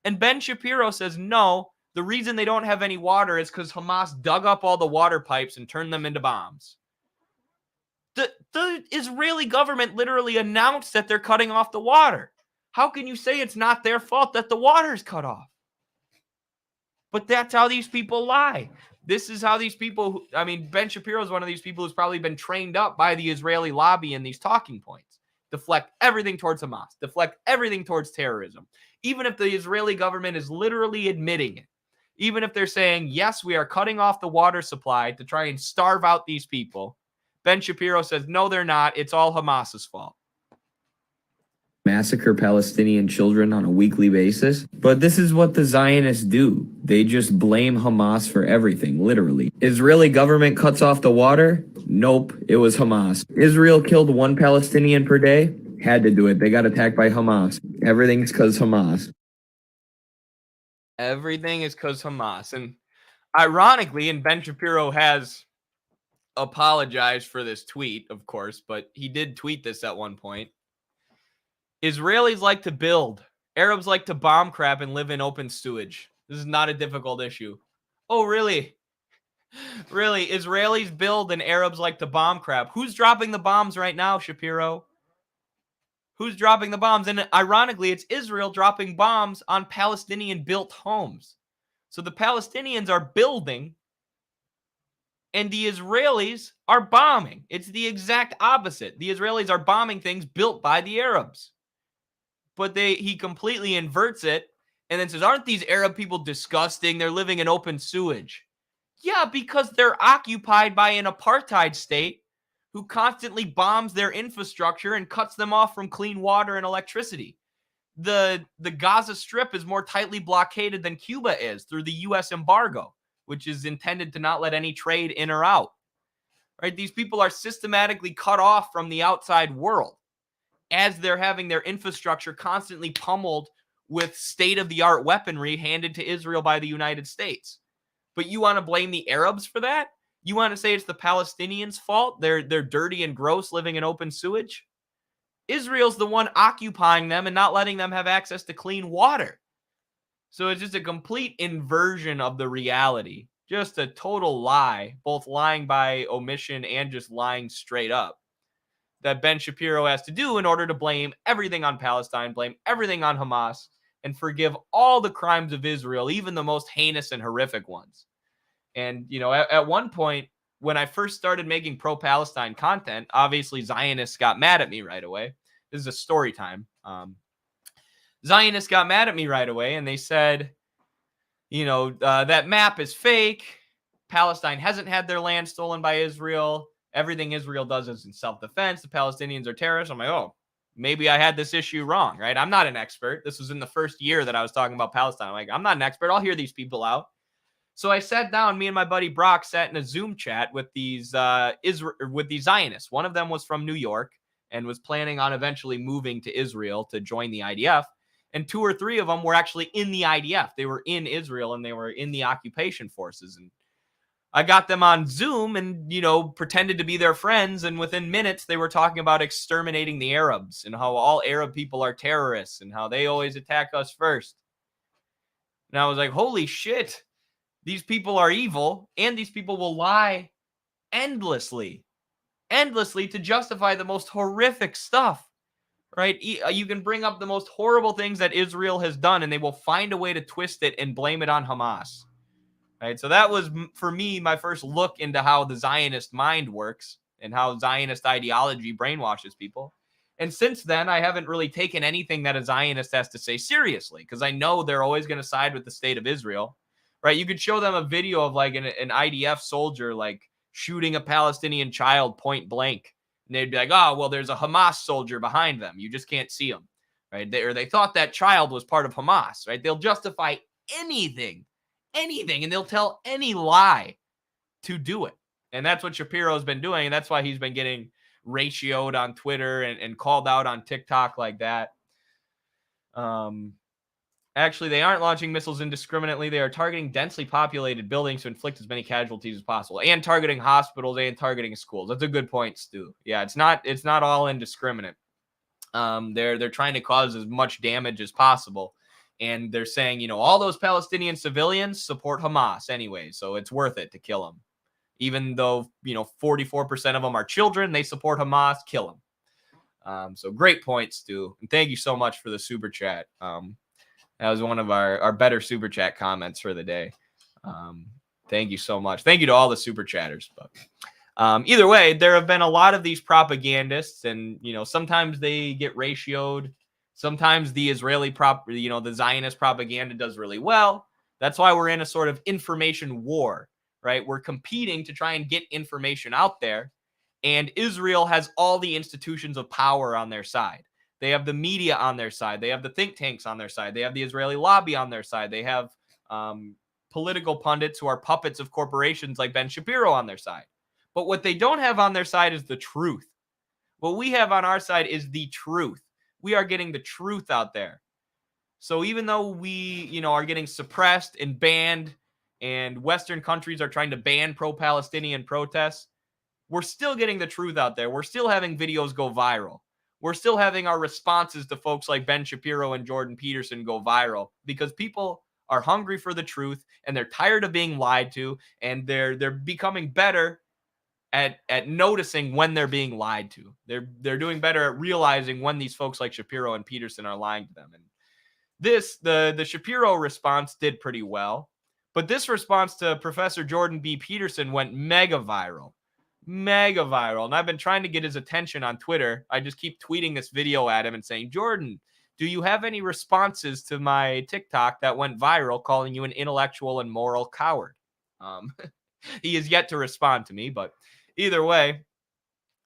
And Ben Shapiro says, no, the reason they don't have any water is because Hamas dug up all the water pipes and turned them into bombs. The Israeli government literally announced that they're cutting off the water. How can you say it's not their fault that the water's cut off? But that's how these people lie. This is how these people, Ben Shapiro is one of these people who's probably been trained up by the Israeli lobby in these talking points. Deflect everything towards Hamas. Deflect everything towards terrorism. Even if the Israeli government is literally admitting it. Even if they're saying, yes, we are cutting off the water supply to try and starve out these people. Ben Shapiro says, no, they're not. It's all Hamas's fault. Massacre Palestinian children on a weekly basis. But this is what the Zionists do. They just blame Hamas for everything, literally. Israeli government cuts off the water? Nope, it was Hamas. Israel killed one Palestinian per day? Had to do it. They got attacked by Hamas. Everything's because Hamas. Everything is because Hamas. And ironically, and Ben Shapiro has apologized for this tweet, of course, but he did tweet this at one point. Israelis like to build. Arabs like to bomb crap and live in open sewage. This is not a difficult issue. Oh, really? Really? Israelis build and Arabs like to bomb crap. Who's dropping the bombs right now, Shapiro? Who's dropping the bombs? And ironically, it's Israel dropping bombs on Palestinian-built homes. So the Palestinians are building and the Israelis are bombing. It's the exact opposite. The Israelis are bombing things built by the Arabs. But he completely inverts it and then says, aren't these Arab people disgusting? They're living in open sewage. Yeah, because they're occupied by an apartheid state who constantly bombs their infrastructure and cuts them off from clean water and electricity. The Gaza Strip is more tightly blockaded than Cuba is through the U.S. embargo, which is intended to not let any trade in or out. Right? These people are systematically cut off from the outside world as they're having their infrastructure constantly pummeled with state-of-the-art weaponry handed to Israel by the United States. But you want to blame the Arabs for that? You want to say it's the Palestinians' fault? They're dirty and gross living in open sewage? Israel's the one occupying them and not letting them have access to clean water. So it's just a complete inversion of the reality. Just a total lie, both lying by omission and just lying straight up. that Ben Shapiro has to do in order to blame everything on Palestine, blame everything on Hamas, and forgive all the crimes of Israel, even the most heinous and horrific ones. And, at one point, when I first started making pro-Palestine content, obviously Zionists got mad at me right away. This is a story time. Zionists got mad at me right away, and they said, that map is fake. Palestine hasn't had their land stolen by Israel. Everything Israel does is in self-defense. The Palestinians are terrorists. I'm like, oh, maybe I had this issue wrong, right? I'm not an expert. This was in the first year that I was talking about Palestine. I'm like, I'm not an expert. I'll hear these people out. So I sat down. Me and my buddy Brock sat in a Zoom chat with these Zionists. One of them was from New York and was planning on eventually moving to Israel to join the IDF. And 2 or 3 of them were actually in the IDF. They were in Israel and they were in the occupation forces. And I got them on Zoom and, pretended to be their friends. And within minutes, they were talking about exterminating the Arabs and how all Arab people are terrorists and how they always attack us first. And I was like, holy shit. These people are evil, and these people will lie endlessly to justify the most horrific stuff, right? You can bring up the most horrible things that Israel has done, and they will find a way to twist it and blame it on Hamas, right? So that was, for me, my first look into how the Zionist mind works and how Zionist ideology brainwashes people. And since then, I haven't really taken anything that a Zionist has to say seriously, because I know they're always going to side with the state of Israel. Right, you could show them a video of like an IDF soldier like shooting a Palestinian child point blank, and they'd be like, "Oh, well, there's a Hamas soldier behind them. You just can't see him." Right? They thought that child was part of Hamas. Right? They'll justify anything, and they'll tell any lie to do it. And that's what Shapiro's been doing, and that's why he's been getting ratioed on Twitter and called out on TikTok like that. Actually, they aren't launching missiles indiscriminately. They are targeting densely populated buildings to inflict as many casualties as possible, and targeting hospitals and targeting schools. That's a good point, Stu. Yeah, it's not all indiscriminate. They're trying to cause as much damage as possible, and they're saying, all those Palestinian civilians support Hamas anyway, so it's worth it to kill them. Even though 44% of them are children, they support Hamas. Kill them. So great point, Stu, and thank you so much for the super chat. That was one of our better super chat comments for the day. Thank you so much. Thank you to all the super chatters. But either way, there have been a lot of these propagandists, and sometimes they get ratioed. Sometimes the the Zionist propaganda does really well. That's why we're in a sort of information war, right? We're competing to try and get information out there, and Israel has all the institutions of power on their side. They have the media on their side. They have the think tanks on their side. They have the Israeli lobby on their side. They have political pundits who are puppets of corporations like Ben Shapiro on their side. But what they don't have on their side is the truth. What we have on our side is the truth. We are getting the truth out there. So even though we, are getting suppressed and banned, and Western countries are trying to ban pro-Palestinian protests, we're still getting the truth out there. We're still having videos go viral. We're still having our responses to folks like Ben Shapiro and Jordan Peterson go viral because people are hungry for the truth and they're tired of being lied to, and they're becoming better at noticing when they're being lied to. They're doing better at realizing when these folks like Shapiro and Peterson are lying to them. And the Shapiro response did pretty well, but this response to Professor Jordan B. Peterson went mega viral. And I've been trying to get his attention on Twitter. I just keep tweeting this video at him and saying, Jordan, do you have any responses to my TikTok that went viral calling you an intellectual and moral coward? He is yet to respond to me, but either way,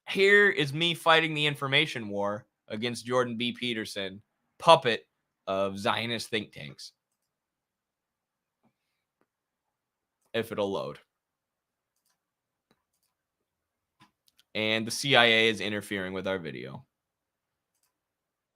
here is me fighting the information war against Jordan B. Peterson, puppet of Zionist think tanks. If it'll load. And the CIA is interfering with our video.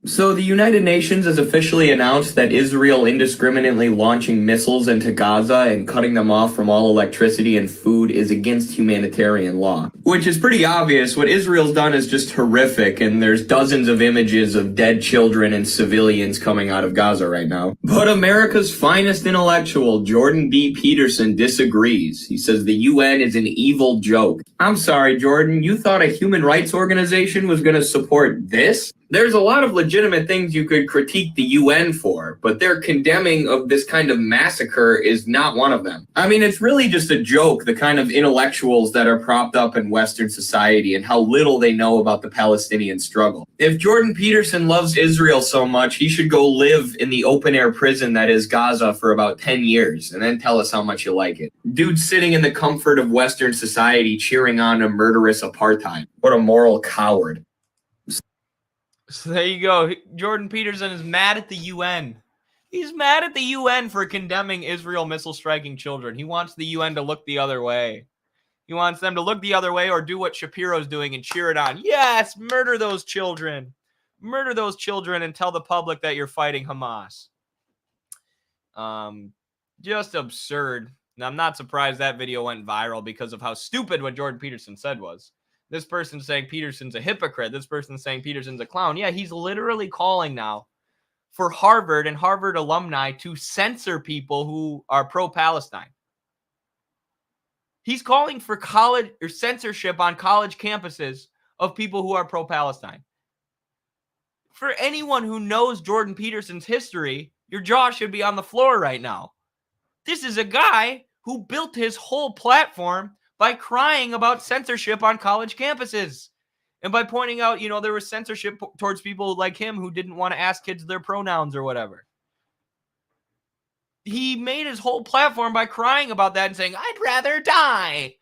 So the United Nations has officially announced that Israel indiscriminately launching missiles into Gaza and cutting them off from all electricity and food is against humanitarian law. Which is pretty obvious. What Israel's done is just horrific, and there's dozens of images of dead children and civilians coming out of Gaza right now. But America's finest intellectual, Jordan B. Peterson, disagrees. He says the UN is an evil joke. I'm sorry, Jordan, you thought a human rights organization was going to support this? There's a lot of legitimate things you could critique the UN for, but their condemning of this kind of massacre is not one of them. I mean, it's really just a joke, the kind of intellectuals that are propped up in Western society and how little they know about the Palestinian struggle. If Jordan Peterson loves Israel so much, he should go live in the open-air prison that is Gaza for about 10 years, and then tell us how much you like it. Dude sitting in the comfort of Western society cheering on a murderous apartheid. What a moral coward. So there you go. Jordan Peterson is mad at the UN. He's mad at the UN for condemning Israel missile striking children. He wants the UN to look the other way. He wants them to look the other way or do what Shapiro's doing and cheer it on. Yes, murder those children. Murder those children and tell the public that you're fighting Hamas. Just absurd. And I'm not surprised that video went viral because of how stupid what Jordan Peterson said was. This person's saying Peterson's a hypocrite. This person's saying Peterson's a clown. Yeah, he's literally calling now for Harvard and Harvard alumni to censor people who are pro-Palestine. He's calling for college or censorship on college campuses of people who are pro-Palestine. For anyone who knows Jordan Peterson's history, your jaw should be on the floor right now. This is a guy who built his whole platform by crying about censorship on college campuses and by pointing out, there was censorship towards people like him who didn't want to ask kids their pronouns or whatever. He made his whole platform by crying about that and saying, I'd rather die.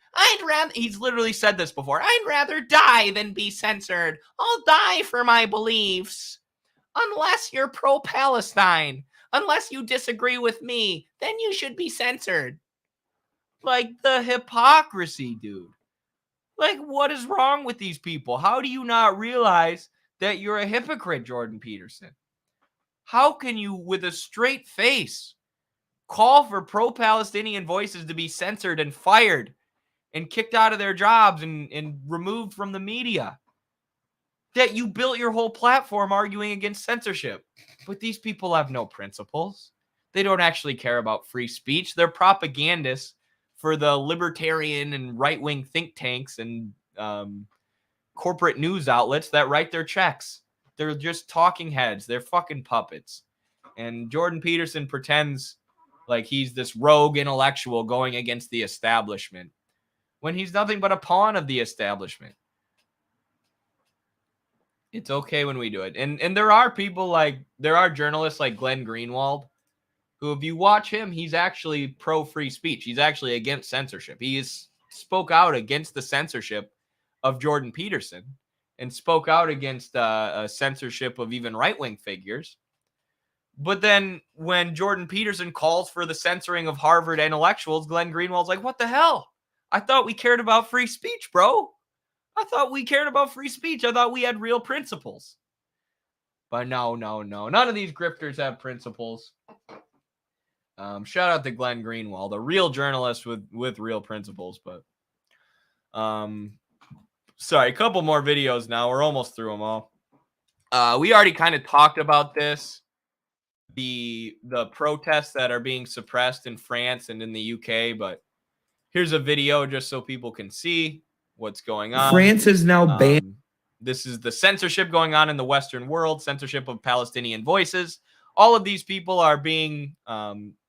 He's literally said this before. I'd rather die than be censored. I'll die for my beliefs. Unless you're pro-Palestine. Unless you disagree with me, then you should be censored. Like, the hypocrisy, dude. Like, what is wrong with these people? How do you not realize that you're a hypocrite, Jordan Peterson? How can you, with a straight face, call for pro-Palestinian voices to be censored and fired and kicked out of their jobs and removed from the media? That you built your whole platform arguing against censorship. But these people have no principles. They don't actually care about free speech. They're propagandists for the libertarian and right-wing think tanks and corporate news outlets that write their checks. They're just talking heads. They're fucking puppets. And Jordan Peterson pretends like he's this rogue intellectual going against the establishment when he's nothing but a pawn of the establishment. It's okay when we do it. And there are journalists like Glenn Greenwald, who, if you watch him, he's actually pro-free speech. He's actually against censorship. He spoke out against the censorship of Jordan Peterson and spoke out against censorship of even right-wing figures. But then when Jordan Peterson calls for the censoring of Harvard intellectuals, Glenn Greenwald's like, what the hell? I thought we cared about free speech, bro. I thought we cared about free speech. I thought we had real principles. But no. None of these grifters have principles. Shout out to Glenn Greenwald, a real journalist with real principles. But sorry, a couple more videos now. We're almost through them all. We already kind of talked about this. The protests that are being suppressed in France and in the UK, but here's a video just so people can see what's going on. France is now banned. This is the censorship going on in the Western world, censorship of Palestinian voices. All of these people are being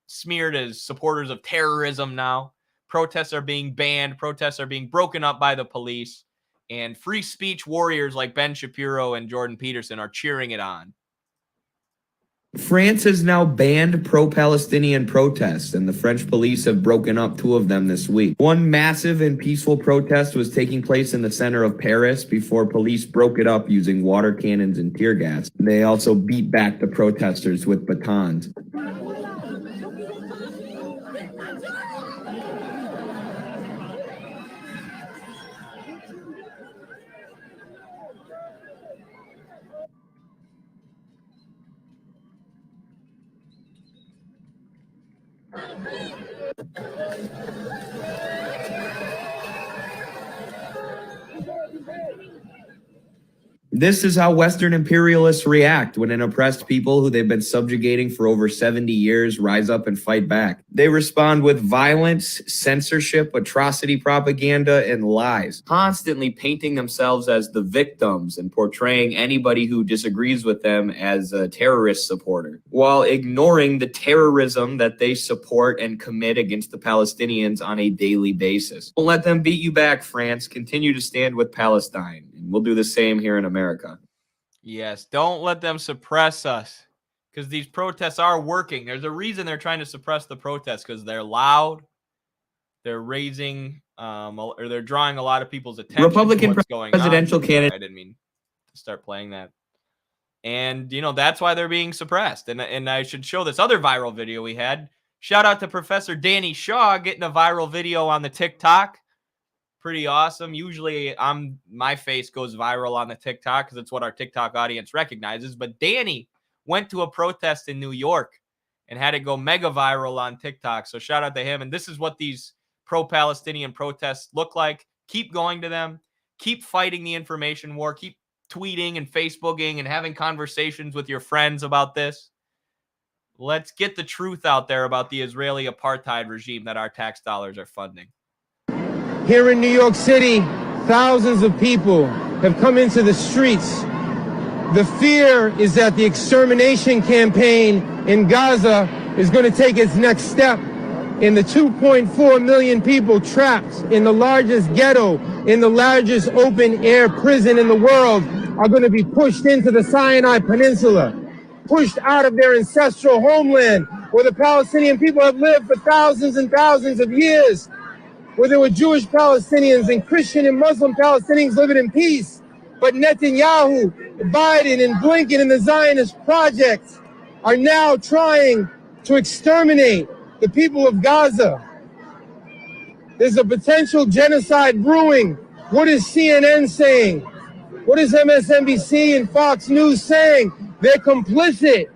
smeared as supporters of terrorism now. Protests are being banned. Protests are being broken up by the police. And free speech warriors like Ben Shapiro and Jordan Peterson are cheering it on. France has now banned pro-Palestinian protests, and the French police have broken up 2 of them this week. One massive and peaceful protest was taking place in the center of Paris before police broke it up using water cannons and tear gas. They also beat back the protesters with batons. This is how Western imperialists react when an oppressed people who they've been subjugating for over 70 years rise up and fight back. They respond with violence, censorship, atrocity propaganda, and lies, constantly painting themselves as the victims and portraying anybody who disagrees with them as a terrorist supporter, while ignoring the terrorism that they support and commit against the Palestinians on a daily basis. Don't let them beat you back, France. Continue to stand with Palestine. We'll do the same here in America. Yes, don't let them suppress us, because these protests are working. There's a reason they're trying to suppress the protests, because they're loud, they're raising, or they're drawing a lot of people's attention Republican to what's going presidential on. candidate. I didn't mean to start playing that. And, you know, that's why they're being suppressed. And I should show this other viral video we had. Shout out to Professor Danny Shaw getting a viral video on the TikTok. Pretty awesome. Usually my face goes viral on the TikTok because it's what our TikTok audience recognizes. But Danny went to a protest in New York and had it go mega viral on TikTok. So shout out to him. And this is what these pro-Palestinian protests look like. Keep going to them. Keep fighting the information war. Keep tweeting and Facebooking and having conversations with your friends about this. Let's get the truth out there about the Israeli apartheid regime that our tax dollars are funding. Here in New York City, thousands of people have come into the streets. The fear is that the extermination campaign in Gaza is going to take its next step. And the 2.4 million people trapped in the largest ghetto, in the largest open-air prison in the world, are going to be pushed into the Sinai Peninsula, pushed out of their ancestral homeland, where the Palestinian people have lived for thousands and thousands of years, where there were Jewish Palestinians and Christian and Muslim Palestinians living in peace. But Netanyahu, Biden, and Blinken and the Zionist project are now trying to exterminate the people of Gaza. There's a potential genocide brewing. What is CNN saying? What is MSNBC and Fox News saying? They're complicit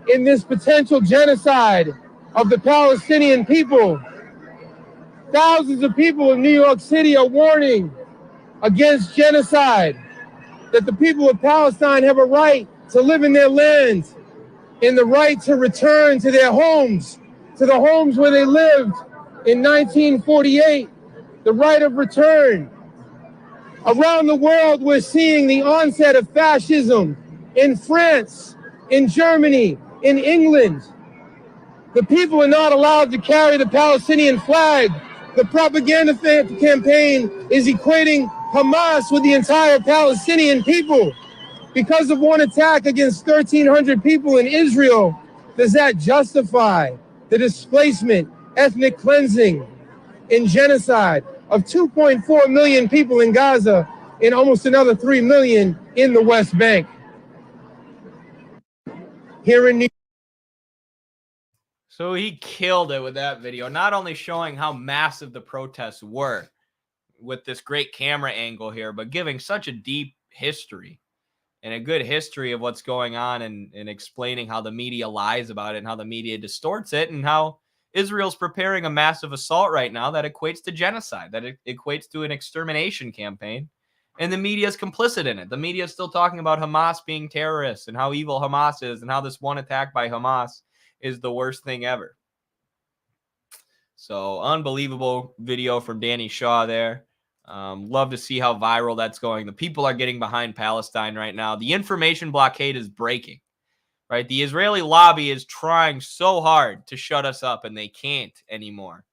in this potential genocide of the Palestinian people. Thousands of people in New York City are warning against genocide, that the people of Palestine have a right to live in their land and the right to return to their homes, to the homes where they lived in 1948, the right of return. Around the world, we're seeing the onset of fascism in France, in Germany, in England. The people are not allowed to carry the Palestinian flag. The propaganda campaign is equating Hamas with the entire Palestinian people. Because of one attack against 1,300 people in Israel, does that justify the displacement, ethnic cleansing, and genocide of 2.4 million people in Gaza and almost another 3 million in the West Bank? Here in New York. So he killed it with that video, not only showing how massive the protests were with this great camera angle here, but giving such a deep history and a good history of what's going on and explaining how the media lies about it and how the media distorts it and how Israel's preparing a massive assault right now that equates to genocide, that it equates to an extermination campaign. And the media is complicit in it. The media is still talking about Hamas being terrorists and how evil Hamas is and how this one attack by Hamas is the worst thing ever. So unbelievable video from Danny Shaw there. Love to see how viral that's going. The people are getting behind Palestine right now. The information blockade is breaking, right? The Israeli lobby is trying so hard to shut us up, and they can't anymore.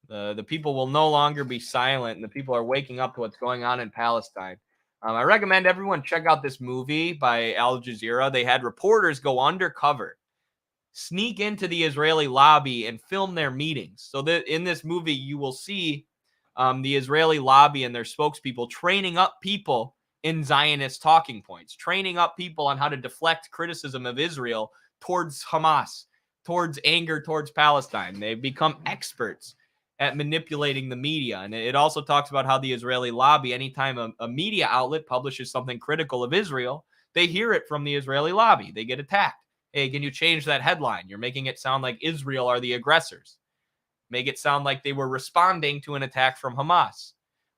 The people will no longer be silent, and the people are waking up to what's going on in Palestine. I recommend everyone check out this movie by Al Jazeera. They had reporters go undercover, sneak into the Israeli lobby and film their meetings. So that in this movie, you will see the Israeli lobby and their spokespeople training up people in Zionist talking points, training up people on how to deflect criticism of Israel towards Hamas, towards anger towards Palestine. They've become experts at manipulating the media. And it also talks about how the Israeli lobby, anytime a media outlet publishes something critical of Israel, they hear it from the Israeli lobby. They get attacked. Hey, can you change that headline? You're making it sound like Israel are the aggressors. Make it sound like they were responding to an attack from Hamas.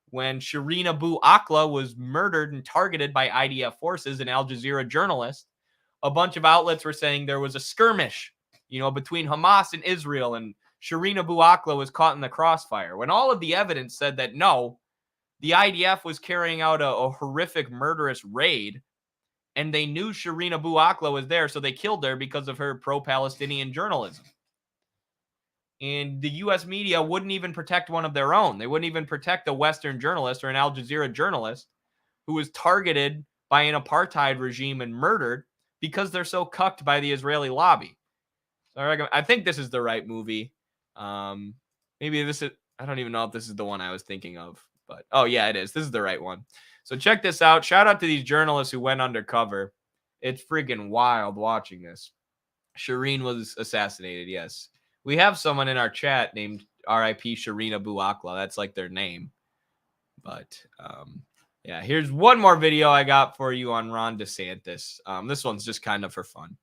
When Shireen Abu Akleh was murdered and targeted by IDF forces, an Al Jazeera journalist, a bunch of outlets were saying there was a skirmish, between Hamas and Israel, and Shireen Abu Akleh was caught in the crossfire. When all of the evidence said that no, the IDF was carrying out a horrific murderous raid, and they knew Shireen Abu Akleh was there, so they killed her because of her pro-Palestinian journalism. And the U.S. media wouldn't even protect one of their own. They wouldn't even protect a Western journalist or an Al Jazeera journalist who was targeted by an apartheid regime and murdered because they're so cucked by the Israeli lobby. So I think this is the right movie. Maybe this is, I don't even know if this is the one I was thinking of, but oh yeah, it is. This is the right one. So check this out. Shout out to these journalists who went undercover. It's freaking wild watching this. Shireen was assassinated, yes. We have someone in our chat named R.I.P. Shireen Abu Akleh. That's like their name. But yeah, here's one more video I got for you on Ron DeSantis. This one's just kind of for fun.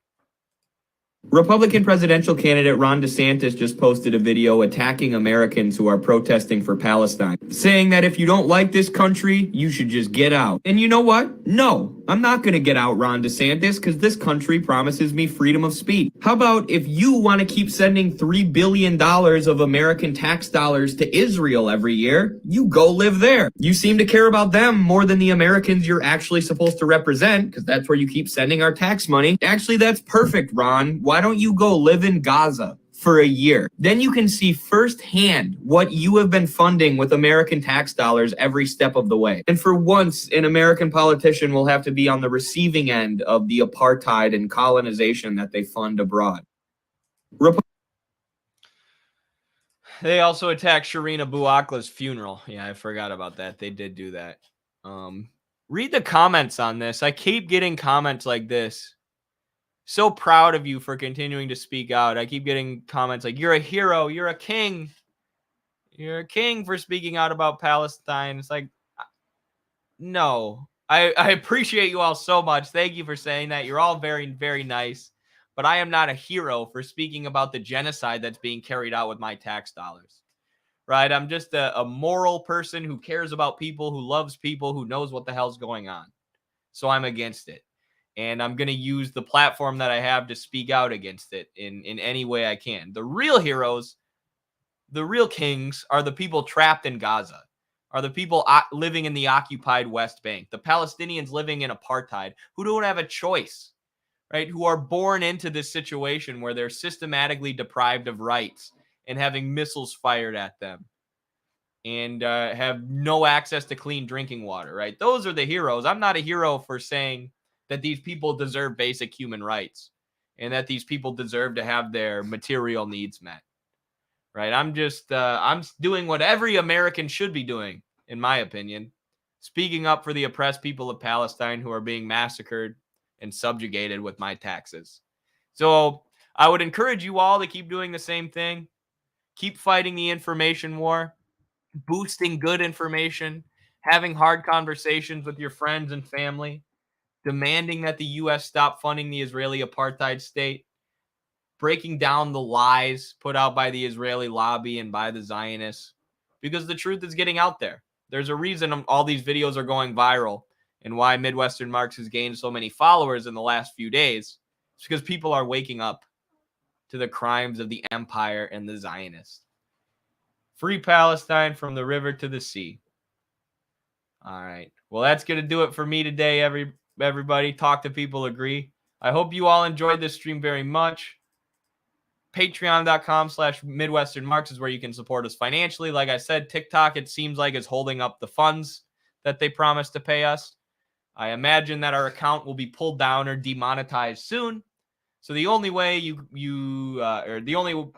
Republican presidential candidate Ron DeSantis just posted a video attacking Americans who are protesting for Palestine, saying that if you don't like this country, you should just get out. And you know what? No, I'm not going to get out, Ron DeSantis, because this country promises me freedom of speech. How about if you want to keep sending $3 billion of American tax dollars to Israel every year, you go live there. You seem to care about them more than the Americans you're actually supposed to represent, because that's where you keep sending our tax money. Actually, that's perfect, Ron. Why don't you go live in Gaza for a year? Then you can see firsthand what you have been funding with American tax dollars every step of the way. And for once, an American politician will have to be on the receiving end of the apartheid and colonization that they fund abroad. They also attacked Shireen Abu Akleh's funeral. Yeah, I forgot about that. They did do that. Read the comments on this. I keep getting comments like this. So proud of you for continuing to speak out. I keep getting comments like, you're a hero, you're a king. You're a king for speaking out about Palestine. It's like, no. I appreciate you all so much. Thank you for saying that. You're all very, very nice. But I am not a hero for speaking about the genocide that's being carried out with my tax dollars. Right? I'm just a moral person who cares about people, who loves people, who knows what the hell's going on. So I'm against it. And I'm going to use the platform that I have to speak out against it in any way I can. The real heroes, the real kings, are the people trapped in Gaza, are the people living in the occupied West Bank, the Palestinians living in apartheid who don't have a choice, right? Who are born into this situation where they're systematically deprived of rights and having missiles fired at them and have no access to clean drinking water, right? Those are the heroes. I'm not a hero for saying that these people deserve basic human rights and that these people deserve to have their material needs met, right? I'm just, I'm doing what every American should be doing, in my opinion, speaking up for the oppressed people of Palestine who are being massacred and subjugated with my taxes. So I would encourage you all to keep doing the same thing. Keep fighting the information war, boosting good information, having hard conversations with your friends and family, demanding that the U.S. stop funding the Israeli apartheid state, breaking down the lies put out by the Israeli lobby and by the Zionists, because the truth is getting out there. There's a reason all these videos are going viral and why Midwestern Marx has gained so many followers in the last few days. It's because people are waking up to the crimes of the empire and the Zionists. Free Palestine from the river to the sea. All right. Well, that's going to do it for me today, everybody. Talk to people, agree. I hope you all enjoyed this stream very much. Patreon.com/MidwesternMarx is where you can support us financially. Like I said, TikTok, it seems like, is holding up the funds that they promised to pay us. I imagine that our account will be pulled down or demonetized soon. So the only way or the only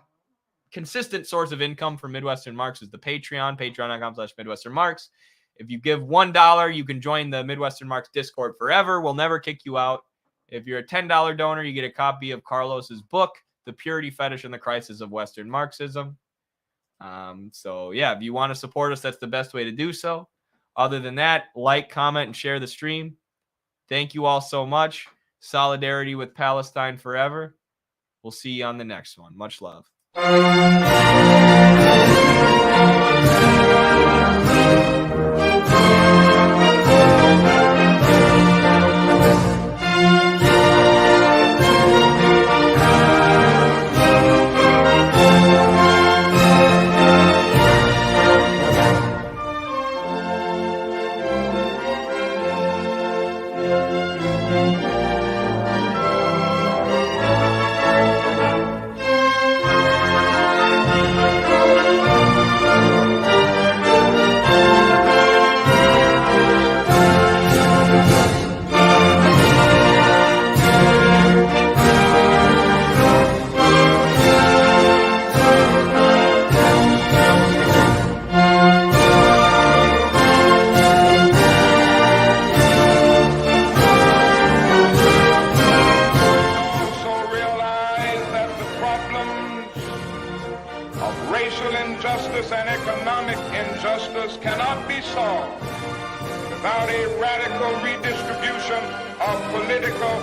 consistent source of income for Midwestern Marx is the Patreon, patreon.com/MidwesternMarx. If you give $1, you can join the Midwestern Marx Discord forever. We'll never kick you out. If you're a $10 donor, you get a copy of Carlos's book, The Purity, Fetish, and the Crisis of Western Marxism. So yeah, if you want to support us, that's the best way to do so. Other than that, like, comment, and share the stream. Thank you all so much. solidarity with Palestine forever. We'll see you on the next one. Much love. And economic injustice cannot be solved without a radical redistribution of political